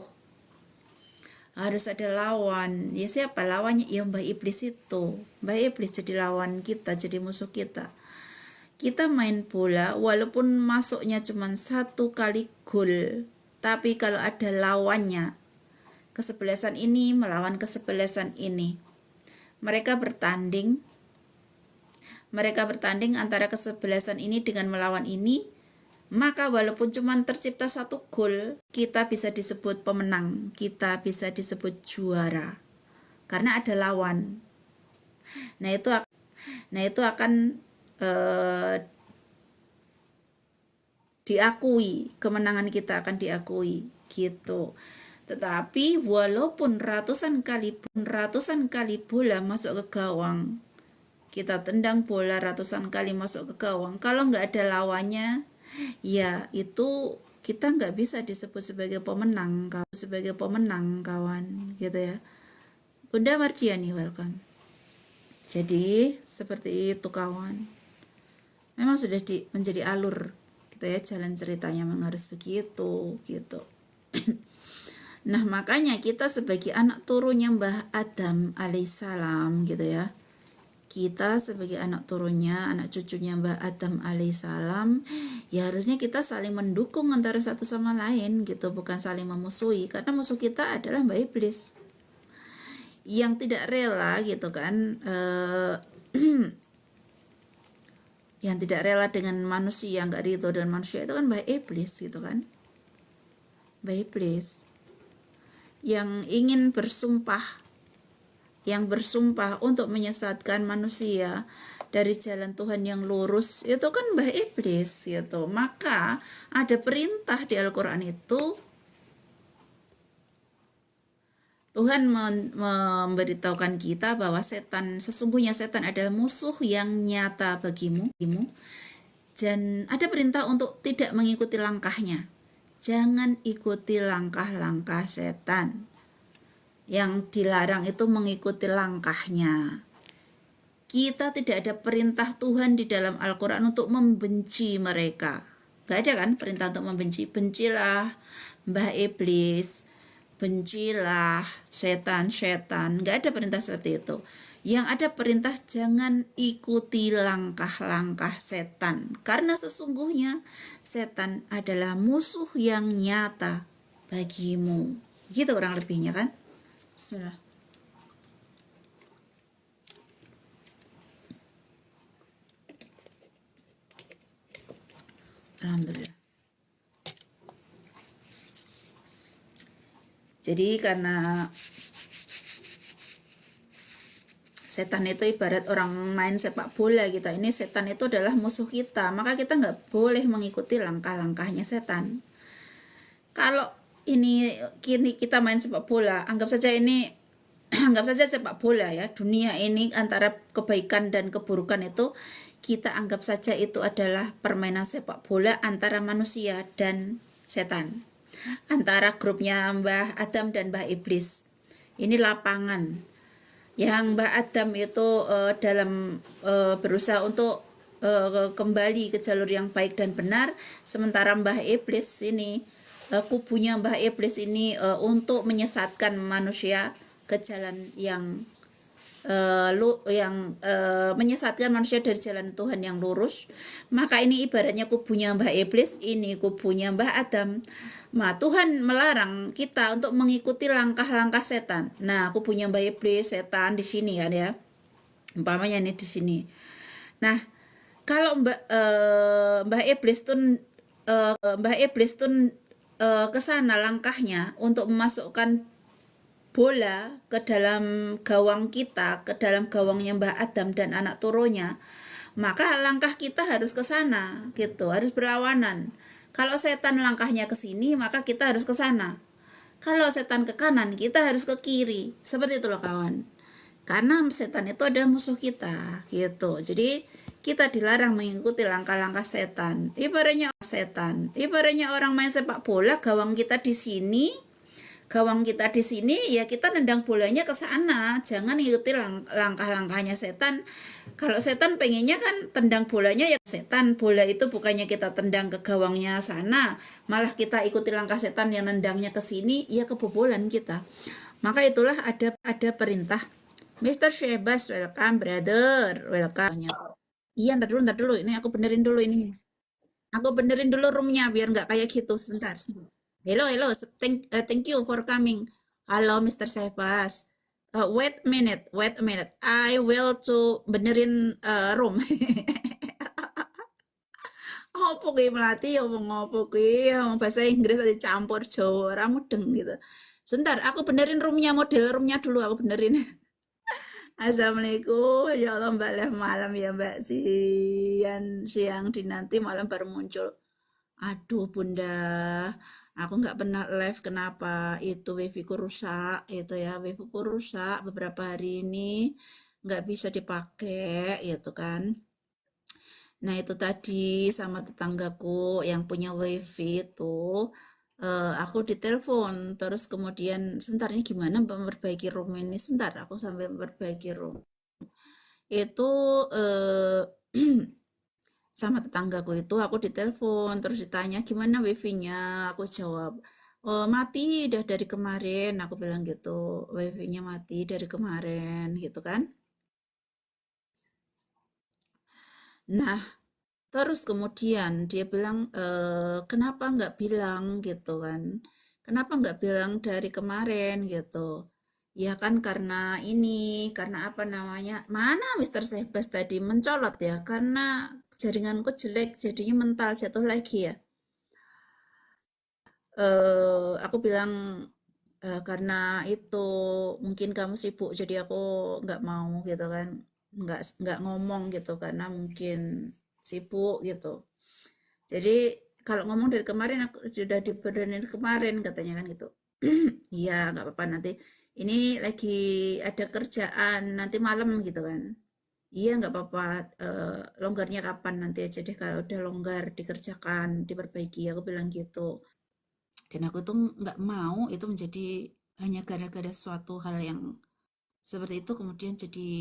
harus ada lawan. Ya siapa lawannya? Ya Mbah Iblis itu. Mbah Iblis jadi lawan kita, jadi musuh kita. Kita main bola walaupun masuknya cuma 1 kali gol, tapi kalau ada lawannya, kesebelasan ini melawan kesebelasan ini, mereka bertanding antara kesebelasan ini dengan melawan ini, maka walaupun cuma tercipta 1 gol, kita bisa disebut pemenang, kita bisa disebut juara karena ada lawan. Nah itu akan diakui, kemenangan kita akan diakui gitu. Tetapi walaupun ratusan kali bola masuk ke gawang, kita tendang bola ratusan kali masuk ke gawang, kalau nggak ada lawannya, ya itu kita nggak bisa disebut sebagai pemenang kawan gitu ya. Bunda Mardiani, welcome. Jadi seperti itu kawan. Memang sudah menjadi alur gitu ya, jalan ceritanya memang harus begitu gitu. Nah makanya kita sebagai anak turunnya Mbah Adam alaihissalam gitu ya, kita sebagai anak turunnya, anak cucunya Mbah Adam alaihissalam, ya harusnya kita saling mendukung antara satu sama lain gitu, bukan saling memusuhi, karena musuh kita adalah Mbah Iblis yang tidak rela gitu kan, yang tidak rela dengan manusia, nggak ridho dengan manusia, itu kan Mbah Iblis gitu kan. Mbah Iblis yang ingin bersumpah untuk menyesatkan manusia dari jalan Tuhan yang lurus, itu kan Mbah Iblis gitu. Maka ada perintah di Al-Quran itu, Tuhan memberitahukan kita bahwa sesungguhnya setan adalah musuh yang nyata bagimu, dan ada perintah untuk tidak mengikuti langkahnya. Jangan ikuti langkah-langkah setan. Yang dilarang itu mengikuti langkahnya. Kita tidak ada perintah Tuhan di dalam Al-Quran untuk membenci mereka. Gak ada kan perintah untuk membenci. Bencilah Mbah Iblis, bencilah setan-setan. Gak ada perintah seperti itu. Yang ada perintah jangan ikuti langkah-langkah setan. Karena sesungguhnya setan adalah musuh yang nyata bagimu. Gitu kurang lebihnya kan. Bismillah. Alhamdulillah. Jadi karena setan itu ibarat orang main sepak bola kita, ini setan itu adalah musuh kita, maka kita nggak boleh mengikuti langkah-langkahnya setan. Kalau ini kini kita main sepak bola, anggap saja sepak bola ya, dunia ini antara kebaikan dan keburukan itu kita anggap saja itu adalah permainan sepak bola antara manusia dan setan, antara grupnya Mbah Adam dan Mbah Iblis. Ini lapangan yang Mbah Adam itu dalam berusaha untuk kembali ke jalur yang baik dan benar, sementara Mbah Iblis ini kubunya Mbah Iblis ini untuk menyesatkan manusia ke jalan yang menyesatkan manusia dari jalan Tuhan yang lurus. Maka ini ibaratnya kubunya Mbah Iblis, ini kubunya Mbah Adam. Nah, Tuhan melarang kita untuk mengikuti langkah-langkah setan. Nah, kubunya Mbah Iblis, setan di sini ya, umpamanya ini di sini. Nah, Kalau Mbah Iblis tuh ke sana langkahnya untuk memasukkan bola ke dalam gawang kita, ke dalam gawangnya Mbah Adam dan anak turunnya, maka langkah kita harus ke sana, gitu, harus berlawanan. Kalau setan langkahnya ke sini, maka kita harus ke sana. Kalau setan ke kanan, kita harus ke kiri. Seperti itu loh kawan. Karena setan itu ada musuh kita, gitu. Jadi kita dilarang mengikuti langkah-langkah Ibaratnya orang main sepak bola, gawang kita di sini ya kita nendang bolanya ke sana, jangan ikuti langkah-langkahnya setan. Kalau setan pengennya kan tendang bolanya ya setan, bola itu bukannya kita tendang ke gawangnya sana, malah kita ikuti langkah setan yang nendangnya ke sini, ya kebobolan kita. Maka itulah ada perintah. Mr. Shebas, welcome brother, welcome. Iya, ntar dulu, ini aku benerin dulu ini. Aku benerin dulu roomnya biar nggak kayak gitu. Sebentar. Hello, hello. Thank you for coming. Halo, Mr. Sebas. Wait a minute. I will to benerin room. Apa ki melati ya ngopo ki bahasa Inggris ada campur Jawa ora mudeng gitu. Sebentar, aku benerin roomnya, model roomnya dulu aku benerin. Assalamualaikum, ya Allah Mbak Leh malam ya Mbak siang dinanti malam baru muncul. Aduh Bunda, aku nggak pernah live kenapa itu wifi ku rusak itu ya wifi ku rusak beberapa hari ini nggak bisa dipakai gitu kan. Nah itu tadi sama tetanggaku yang punya wifi itu aku ditelepon terus kemudian sebentar ini gimana memperbaiki room ini sebentar aku sampai memperbaiki room itu eh, sama tetanggaku itu aku ditelepon terus ditanya gimana wifi-nya aku jawab oh, mati udah dari kemarin aku bilang gitu wifi-nya mati dari kemarin gitu kan. Nah terus kemudian dia bilang kenapa nggak bilang gitu kan, kenapa nggak bilang dari kemarin gitu. Ya kan karena apa namanya, mana Mister Sebas tadi mencolot ya, karena jaringanku jelek jadinya mental jatuh lagi ya. Aku bilang karena itu mungkin kamu sibuk jadi aku nggak mau gitu kan, nggak ngomong gitu karena mungkin sibuk gitu. Jadi kalau ngomong dari kemarin aku sudah dibenerin kemarin katanya kan gitu. Iya nggak apa-apa nanti ini lagi ada kerjaan nanti malam gitu kan. Iya nggak apa-apa, longgarnya kapan nanti aja deh kalau udah longgar dikerjakan diperbaiki aku bilang gitu. Dan aku tuh nggak mau itu menjadi hanya gara-gara suatu hal yang seperti itu kemudian jadi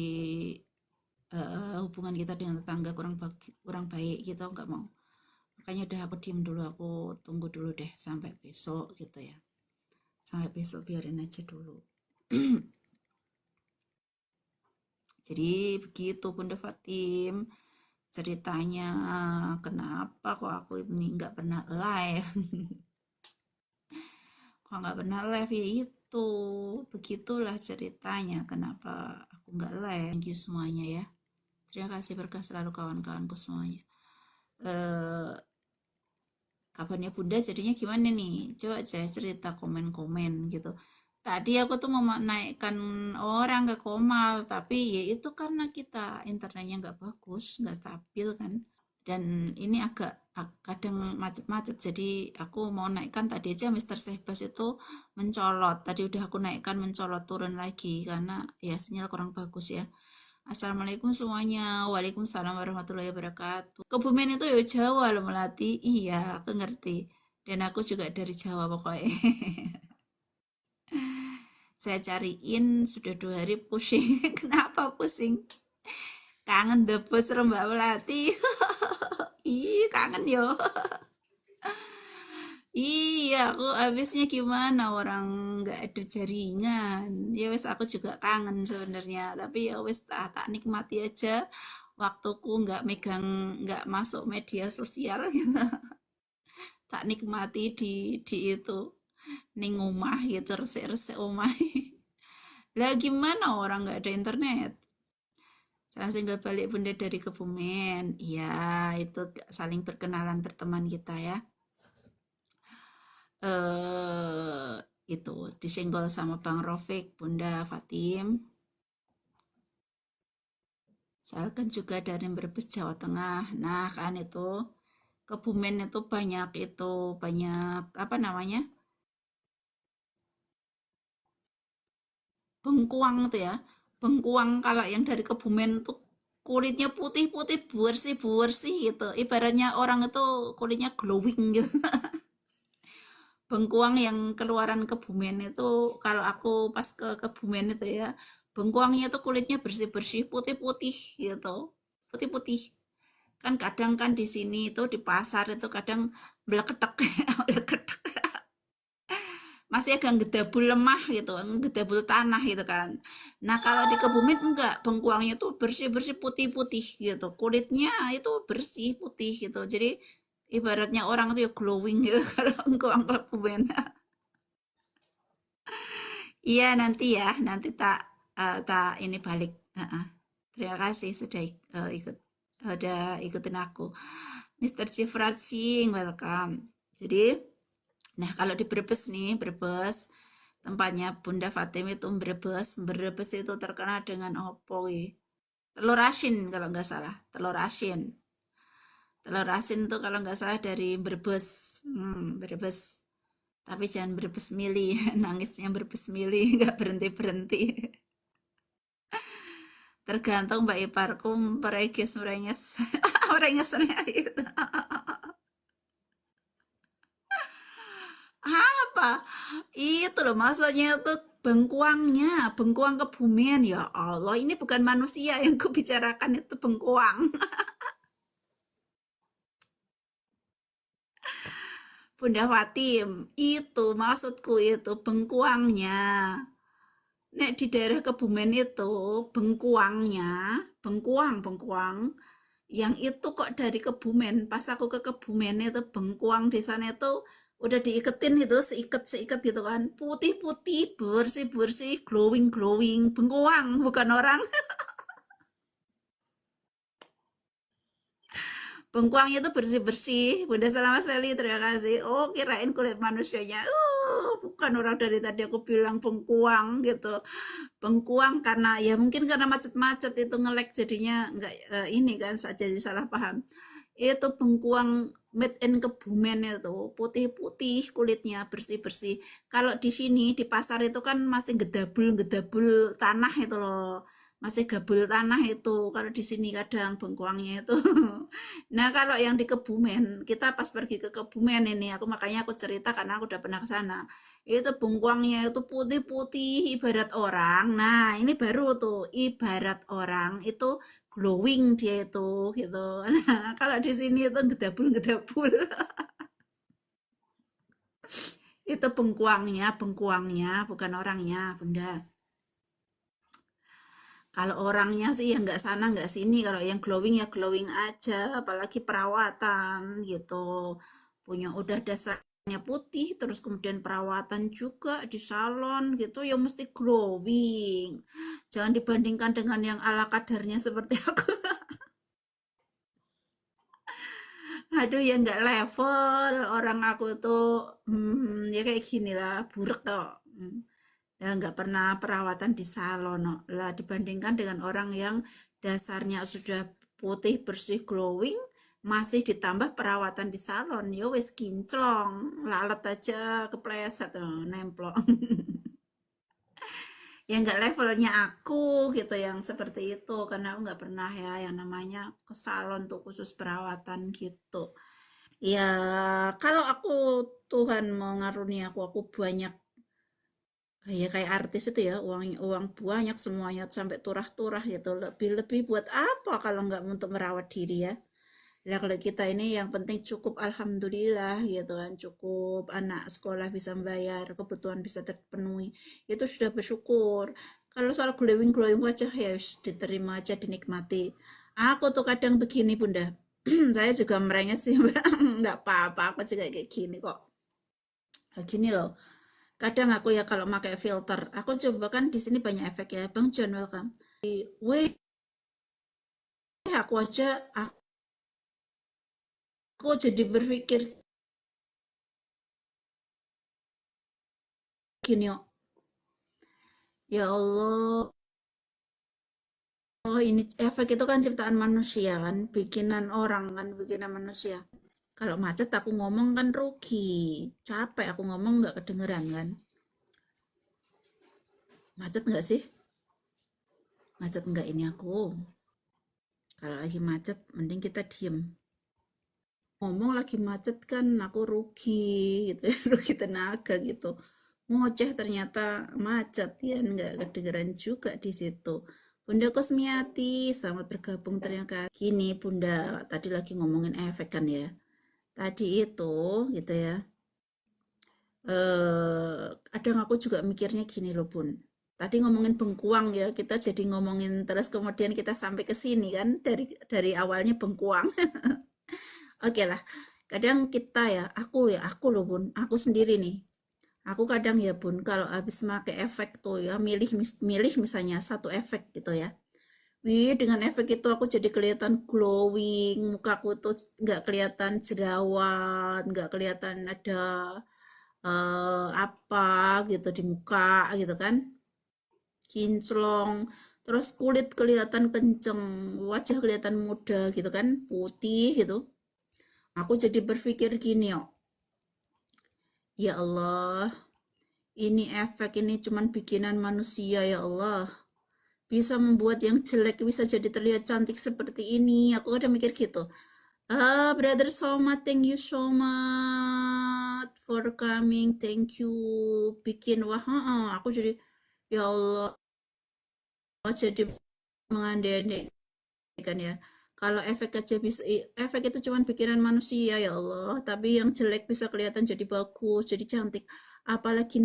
hubungan kita dengan tetangga kurang baik gitu nggak mau. Makanya udah aku diem dulu, aku tunggu dulu deh sampai besok gitu ya, sampai besok biarin aja dulu. Jadi begitu Bunda Fatim ceritanya, kenapa kok aku ini nggak pernah live. Kok nggak pernah live ya itu begitulah ceritanya kenapa aku nggak live. Thank you semuanya ya, terima kasih berkah selalu kawan-kawanku semuanya. Kabarnya Bunda jadinya gimana nih? Coba saya cerita komen-komen gitu. Tadi aku tuh mau naikkan orang ke Komal, tapi ya itu karena kita internetnya nggak bagus, nggak stabil kan. Dan ini agak kadang macet-macet, jadi aku mau naikkan tadi aja Mister Sebas itu mencolot. Tadi udah aku naikkan mencolot turun lagi karena ya sinyal kurang bagus ya. Assalamualaikum semuanya. Waalaikumsalam warahmatullahi wabarakatuh. Kebumen itu ya Jawa loh Melati. Iya, aku ngerti. Dan aku juga dari Jawa pokoknya. Saya cariin sudah 2 hari pusing. Kenapa pusing? Kangen debus Mbak Melati. Ih, kangen yo. Iya, aku habisnya gimana orang nggak ada jaringan. Ya wes aku juga kangen sebenarnya, tapi ya wes tak nikmati aja waktuku nggak megang, nggak masuk media sosial gitu. Tak nikmati di itu ning omah gitu resik-resik omah. Lah gimana orang nggak ada internet? Salam singgah balik Bunda dari Kebumen. Iya, itu saling berkenalan berteman kita ya. eh itu disenggol sama Bang Rofik, Bunda Fatim. Saya kan juga dari Brebes, Jawa Tengah. Nah, kan itu Kebumen itu banyak apa namanya? Bengkuang tuh ya. Bengkuang kalau yang dari Kebumen tuh kulitnya putih-putih bersih-bersih gitu. Ibaratnya orang itu kulitnya glowing gitu. Bengkuang yang keluaran Kebumen itu kalau aku pas ke Kebumen itu ya, bengkuangnya itu kulitnya bersih-bersih, putih-putih gitu. Putih-putih. Kan kadang kan di sini itu di pasar itu kadang meleketek, meleketek. Masih agak ngedabul lemah gitu, ngedabul tanah gitu kan. Nah, kalau di Kebumen enggak, bengkuangnya tuh bersih-bersih putih-putih gitu. Kulitnya itu bersih putih gitu. Jadi ibaratnya orang itu ya glowing gitu kalau bengkuang Kebumen. Iya nanti ya, nanti tak ini balik. Heeh. Terima kasih sudah ikut, udah ikutin aku. Mr. Cifratsing, welcome. Jadi, nah kalau di Brebes nih, Brebes, tempatnya Bunda Fatim itu Brebes. Brebes itu terkenal dengan opo wih? Telur asin kalau nggak salah, telur asin. Telur asin tuh kalau nggak salah dari Brebes. Brebes. Tapi jangan Brebes mili, nangisnya Brebes mili, nggak berhenti-berhenti. Tergantung Mbak Iparku merenges merenges merenges itu apa itu loh maksudnya tuh bengkuang Kebumen ya Allah ini bukan manusia yang kubicarakan itu bengkuang. Bunda Fatim itu maksudku itu bengkuangnya. Nek di daerah Kebumen itu bengkuangnya, bengkuang yang itu kok dari Kebumen. Pas aku ke Kebumen itu bengkuang di sana itu udah diiketin itu seikat-seikat gitu kan. Putih-putih, bersih-bersih, glowing-glowing, bengkuang bukan orang. Bengkuangnya tuh bersih-bersih. Bunda Salama Seli, terima kasih. Oh, kirain kulit manusianya. Bukan orang dari tadi aku bilang bengkuang gitu. Bengkuang karena ya mungkin karena macet-macet itu ngelek jadinya nggak ini kan jadi salah paham. Itu bengkuang made in Kebumen itu putih-putih kulitnya bersih-bersih. Kalau di sini di pasar itu kan masih gedabul-gedabul tanah itu loh. Masih gabul tanah itu. Kalau di sini kadang bengkuangnya itu. Nah, kalau yang di Kebumen, kita pas pergi ke Kebumen ini, makanya aku cerita karena aku udah pernah ke sana. Itu bengkuangnya itu putih-putih ibarat orang. Nah, ini baru tuh ibarat orang itu glowing dia itu gitu. Nah, kalau di sini itu gedabul-gedabul. Itu bengkuangnya bukan orangnya, Bunda. Kalau orangnya sih ya nggak sana nggak sini. Kalau yang glowing ya glowing aja, apalagi perawatan gitu. Punya udah dasarnya putih, terus kemudian perawatan juga di salon gitu, ya mesti glowing. Jangan dibandingkan dengan yang ala kadarnya seperti aku. Aduh ya nggak level orang aku tuh ya kayak gini lah, buruk toh. Ya nggak pernah perawatan di salon no. Lah dibandingkan dengan orang yang dasarnya sudah putih bersih glowing masih ditambah perawatan di salon ya wes kinclong lalat aja kepleset nemplok. Ya nggak levelnya aku gitu yang seperti itu karena aku nggak pernah ya yang namanya ke salon tuh khusus perawatan gitu. Ya kalau aku Tuhan mau ngaruni aku banyak. Ya kayak artis itu ya, uang uang banyak semuanya sampai turah-turah gitu. Lebih-lebih buat apa kalau nggak untuk merawat diri ya? Lah kalau kita ini yang penting cukup alhamdulillah gitu kan, cukup anak sekolah bisa membayar, kebutuhan bisa terpenuhi. Itu sudah bersyukur. Kalau soal glowing-glowing wajah ya diterima aja, dinikmati. Aku tuh kadang begini Bunda. Saya juga merengek sih, Mbak. Nggak apa-apa, aku juga kayak gini kok. Gini loh. Kadang aku ya kalau pakai filter, aku coba kan di sini banyak efek ya. Bang John welcome. Wih, aku jadi berpikir gini, oh, ya Allah, oh ini efek itu kan ciptaan manusia kan, bikinan orang kan, bikinan manusia. Kalau macet aku ngomong kan rugi, capek aku ngomong nggak kedengeran kan. Macet nggak sih? Macet nggak ini aku? Kalau lagi macet, mending kita diem. Ngomong lagi macet kan aku rugi gitu ya, rugi tenaga gitu. Ngoceh ternyata macet ya, nggak kedengeran juga di situ. Bunda Kusmiati, selamat bergabung ternyata. Gini Bunda, tadi lagi ngomongin efek kan ya. Tadi itu gitu ya. Kadang aku juga mikirnya gini loh Bun. Tadi ngomongin bengkuang ya, kita jadi ngomongin terus kemudian kita sampai ke sini kan dari awalnya bengkuang. Oke lah. Kadang kita aku loh Bun, aku sendiri nih. Aku kadang ya Bun, kalau habis pakai efek tuh ya, milih misalnya satu efek gitu ya. Wih, dengan efek itu aku jadi kelihatan glowing, mukaku tuh nggak kelihatan jerawat, nggak kelihatan ada apa gitu di muka gitu kan, kinclong, terus kulit kelihatan kenceng, wajah kelihatan muda gitu kan, putih gitu. Aku jadi berpikir gini, oh, ya Allah, ini efek ini cuman bikinan manusia ya Allah. Bisa membuat yang jelek bisa jadi terlihat cantik seperti ini. Aku udah mikir gitu. Brother Soma, thank you so much for coming. Thank you. Bikin wah, aku jadi ya Allah, jadi mengandai kan ya. Kalau efek itu cuma bikinan manusia ya Allah, tapi yang jelek bisa kelihatan jadi bagus, jadi cantik. Apalagi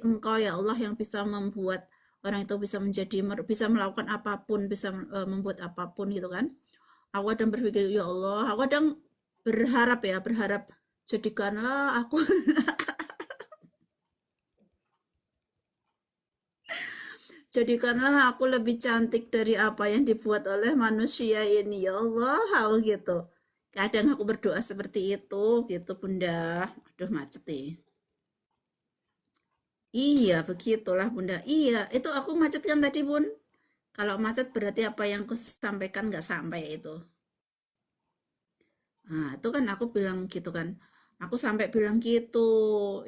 Engkau ya Allah yang bisa membuat orang itu bisa melakukan apapun, bisa membuat apapun gitu kan. Aku kadang berpikir ya Allah, aku kadang berharap jadikanlah aku jadikanlah aku lebih cantik dari apa yang dibuat oleh manusia ini ya Allah, aku gitu. Kadang aku berdoa seperti itu gitu Bunda. Aduh macet nih. Iya begitulah Bunda. Iya itu aku macet kan tadi Bun. Kalau macet berarti apa yang aku sampaikan nggak sampai itu. Nah itu kan aku bilang gitu kan. Aku sampai bilang gitu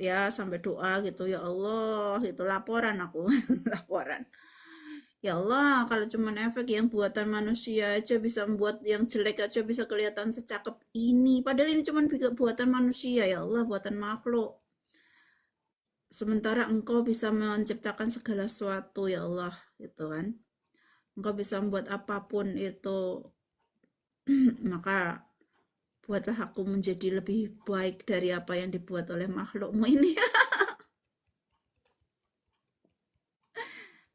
ya sampai doa gitu ya Allah itu laporan aku laporan. Ya Allah, kalau cuman efek yang buatan manusia aja bisa membuat yang jelek aja bisa kelihatan secakep ini. Padahal ini cuman buatan manusia ya Allah, buatan makhluk. Sementara Engkau bisa menciptakan segala sesuatu ya Allah, gitu kan. Engkau bisa membuat apapun itu, maka buatlah aku menjadi lebih baik dari apa yang dibuat oleh makhlukmu ini.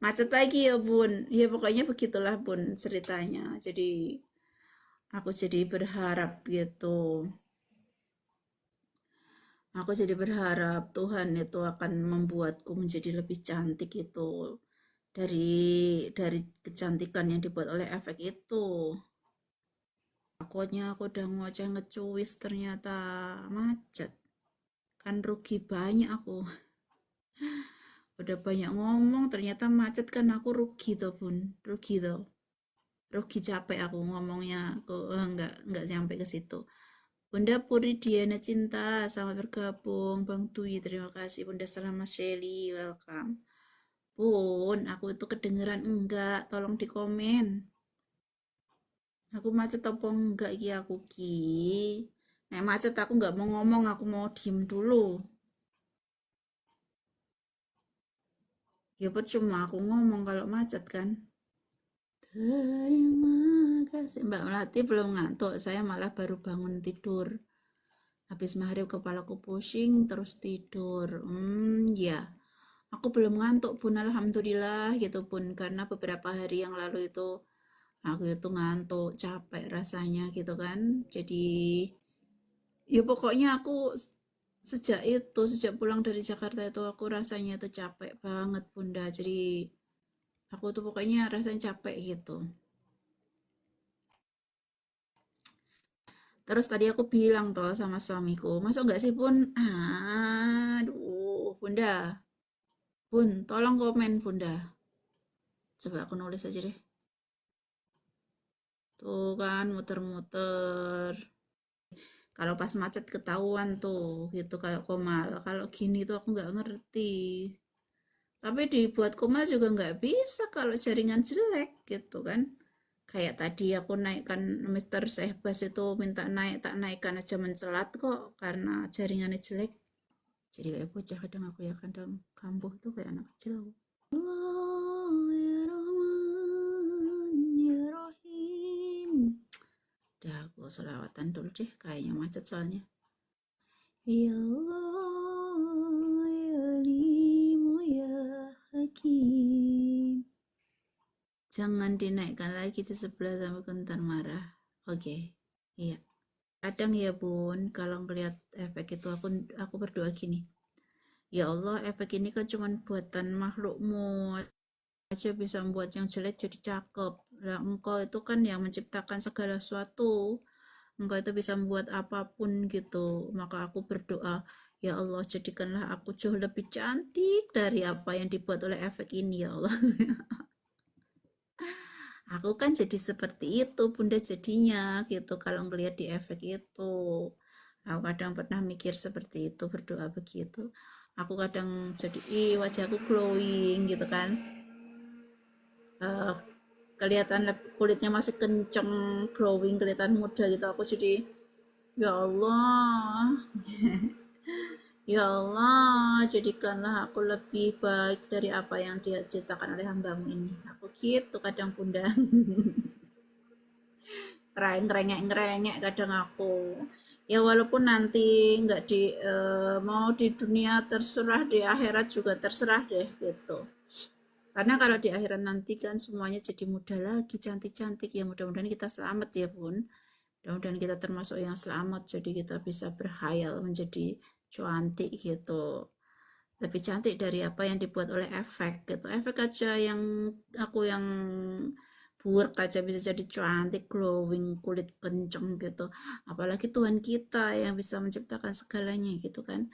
Macet lagi ya Bun. Ya pokoknya begitulah Bun ceritanya. Jadi aku jadi berharap gitu. Aku jadi berharap Tuhan itu akan membuatku menjadi lebih cantik itu dari kecantikan yang dibuat oleh efek itu. Aku udah ngoceh ngecuis ternyata macet. Kan rugi banyak aku. Udah banyak ngomong ternyata macet kan aku rugi tuh Bun. Rugi tuh. Rugi capek aku ngomongnya. Aku enggak sampai ke situ. Bunda Puri Diana Cinta, selamat bergabung. Bang Dwi, terima kasih. Bunda Salama Shelly, welcome. Bun, aku itu kedengeran enggak? Tolong di komen. Aku macet apa enggak iki aku ki? Nek macet aku enggak mau ngomong, aku mau diem dulu. Ya percuma aku ngomong kalau macet kan. Terima kasih. Mbak Melati belum ngantuk, saya malah baru bangun tidur. Habis maghrib kepalaku pusing terus tidur. Ya. Aku belum ngantuk pun alhamdulillah gitu pun karena beberapa hari yang lalu itu aku itu ngantuk, capek rasanya gitu kan. Jadi ya pokoknya aku sejak pulang dari Jakarta itu aku rasanya itu capek banget Bunda. Jadi aku tuh pokoknya rasanya capek gitu. Terus tadi aku bilang toh sama suamiku, masuk nggak sih Bun? Aduh, Bunda. Bun, tolong komen Bunda. Coba aku nulis aja deh. Tuh kan, muter-muter. Kalau pas macet ketahuan tuh, gitu kalau Komal. Kalau gini tuh aku nggak ngerti. Tapi dibuat Komal juga nggak bisa kalau jaringan jelek gitu kan. Kayak tadi aku naikkan Mister Sehbas itu minta naik, tak naikkan aja mencelat kok karena jaringannya jelek. Jadi kayak bocah kadang aku ya kadang kambuh tuh kayak anak kecil aku. Allah ya Rahman ya Rahim. Udah aku selawatan dulu deh, kayaknya macet soalnya. Ya Allah ya Alimu ya Hakim. Jangan dinaikkan lagi di sebelah sampai kentar marah. Oke, iya. Kadang ya Bun, kalau ngeliat efek itu aku berdoa gini. Ya Allah, efek ini kan cuma buatan makhlukmu aja bisa membuat yang jelek jadi cakep. Nah, engkau itu kan yang menciptakan segala sesuatu. Engkau itu bisa membuat apapun gitu. Maka aku berdoa, ya Allah jadikanlah aku jauh lebih cantik dari apa yang dibuat oleh efek ini ya Allah. Aku kan jadi seperti itu Bunda jadinya gitu kalau ngelihat di efek itu. Aku kadang pernah mikir seperti itu, berdoa begitu. Aku kadang jadi, wajahku glowing gitu kan. Eh, kelihatan kulitnya masih kenceng, glowing, kelihatan muda gitu. Aku jadi, ya Allah, ya Allah, jadikanlah aku lebih baik dari apa yang dia ciptakan oleh hambamu ini. Aku gitu kadang Bunda. Ngerengek-ngerengek kadang aku. Ya walaupun nanti nggak mau di dunia terserah, di akhirat juga terserah deh gitu. Karena kalau di akhirat nanti kan semuanya jadi muda lagi, cantik-cantik ya, mudah-mudahan kita selamat ya Bun. Mudah-mudahan kita termasuk yang selamat, jadi kita bisa berhayal menjadi cantik gitu. Lebih cantik dari apa yang dibuat oleh efek gitu. Efek aja yang aku yang buruk aja bisa jadi cantik, glowing, kulit kenceng gitu. Apalagi Tuhan kita yang bisa menciptakan segalanya gitu kan.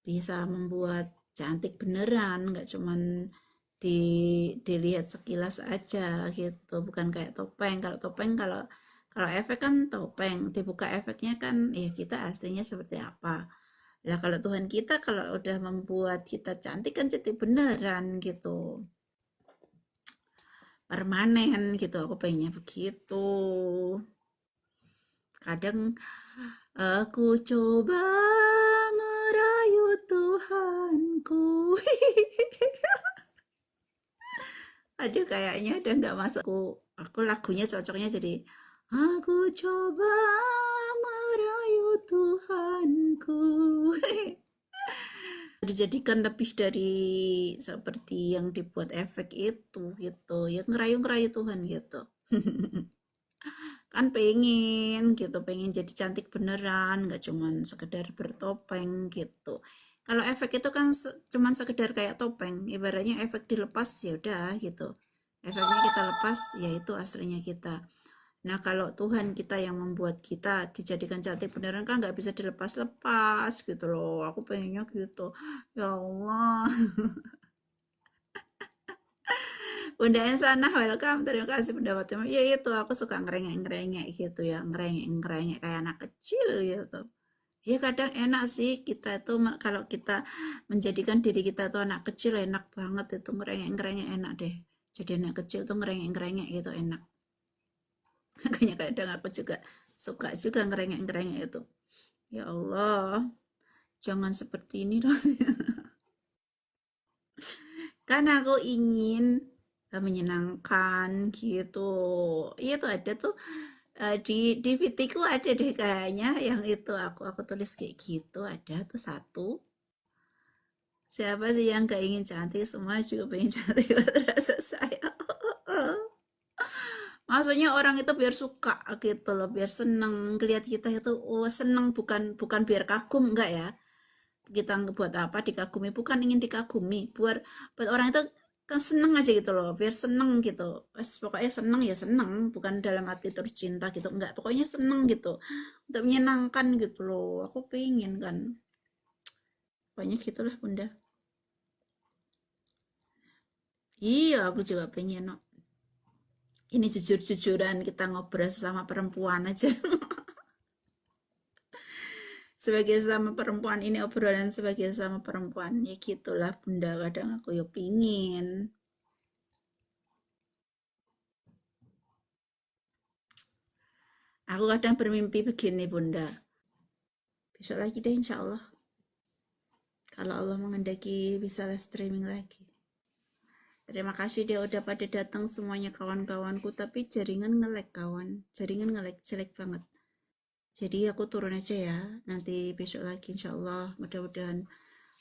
Bisa membuat cantik beneran, nggak cuman di dilihat sekilas aja gitu, bukan kayak topeng. Kalau topeng kalau kalau efek kan topeng, dibuka efeknya kan ya kita aslinya seperti apa. Lah kalau Tuhan kita kalau udah membuat kita cantik kan jadi beneran gitu. Permanen gitu, aku pengennya begitu. Kadang aku coba merayu Tuhanku. Aduh kayaknya udah nggak masuk. Aku lagunya cocoknya jadi aku coba merayu Tuhanku. Dijadikan lebih dari seperti yang dibuat efek itu gitu ya, ngerayu-ngerayu Tuhan gitu. Kan pengen gitu, pengen jadi cantik beneran, nggak cuman sekedar bertopeng gitu. Kalau efek itu kan cuman sekedar kayak topeng, ibaratnya efek dilepas ya udah gitu, efeknya kita lepas ya itu aslinya kita. Nah kalau Tuhan kita yang membuat kita dijadikan cantik beneran kan nggak bisa dilepas-lepas gitu loh, aku pengennya gitu. Ya Allah. Bunda Ensana, welcome. Terima kasih pendapatnya. Ya itu, aku suka ngerengek-ngerengek gitu ya. Ngerengek-ngerengek kayak anak kecil gitu. Ya kadang enak sih kita itu, kalau kita menjadikan diri kita tuh anak kecil enak banget itu. Ngerengek-ngerengek enak deh. Jadi anak kecil tuh ngerengek-ngerengek gitu enak. Makanya kadang aku juga suka juga ngerengek-ngerengek itu. Ya Allah, jangan seperti ini dong. Karena aku ingin menyenangkan gitu. Iya tuh ada tuh di VT ku ada deh kayaknya yang itu aku tulis kayak gitu, ada tuh satu. Siapa sih yang gak ingin cantik? Semua juga pengen cantik terasa saya. Maksudnya orang itu biar suka gitu loh, biar seneng ngeliat kita itu, oh seneng, bukan bukan biar kagum, enggak ya. Kita buat apa dikagumi, bukan ingin dikagumi, buat buat orang itu kan seneng aja gitu loh, biar seneng gitu. Wes pokoknya seneng ya seneng, bukan dalam arti terus cinta gitu, enggak, pokoknya seneng gitu, untuk menyenangkan gitu loh, aku pengen kan, pokoknya gitulah bunda. Iya aku juga pengen no. Ini jujur-jujuran kita ngobrol sama perempuan aja. Sebagai sama perempuan ini obrolan sebagai sama perempuan ya gitulah bunda, kadang aku ya pingin. Aku kadang bermimpi begini bunda, besok lagi deh insya Allah, kalau Allah mengendaki bisa live streaming lagi. Terima kasih dia udah pada datang semuanya kawan-kawanku, tapi jaringan nge-lag kawan, jaringan nge-lag jelek banget. Jadi aku turun aja ya, nanti besok lagi insya Allah, mudah-mudahan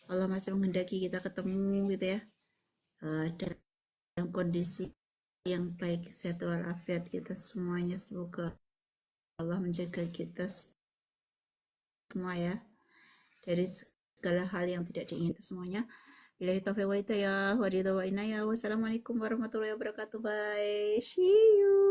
Allah masih menghendaki kita ketemu gitu ya. Dalam kondisi yang baik, sehat walafiat kita semuanya, semoga Allah menjaga kita semua ya, dari segala hal yang tidak diinginkan semuanya. Billahi taufiq wa hidayah wa ridha wa inayah. Wassalamualaikum warahmatullahi wabarakatuh. Bye. See you.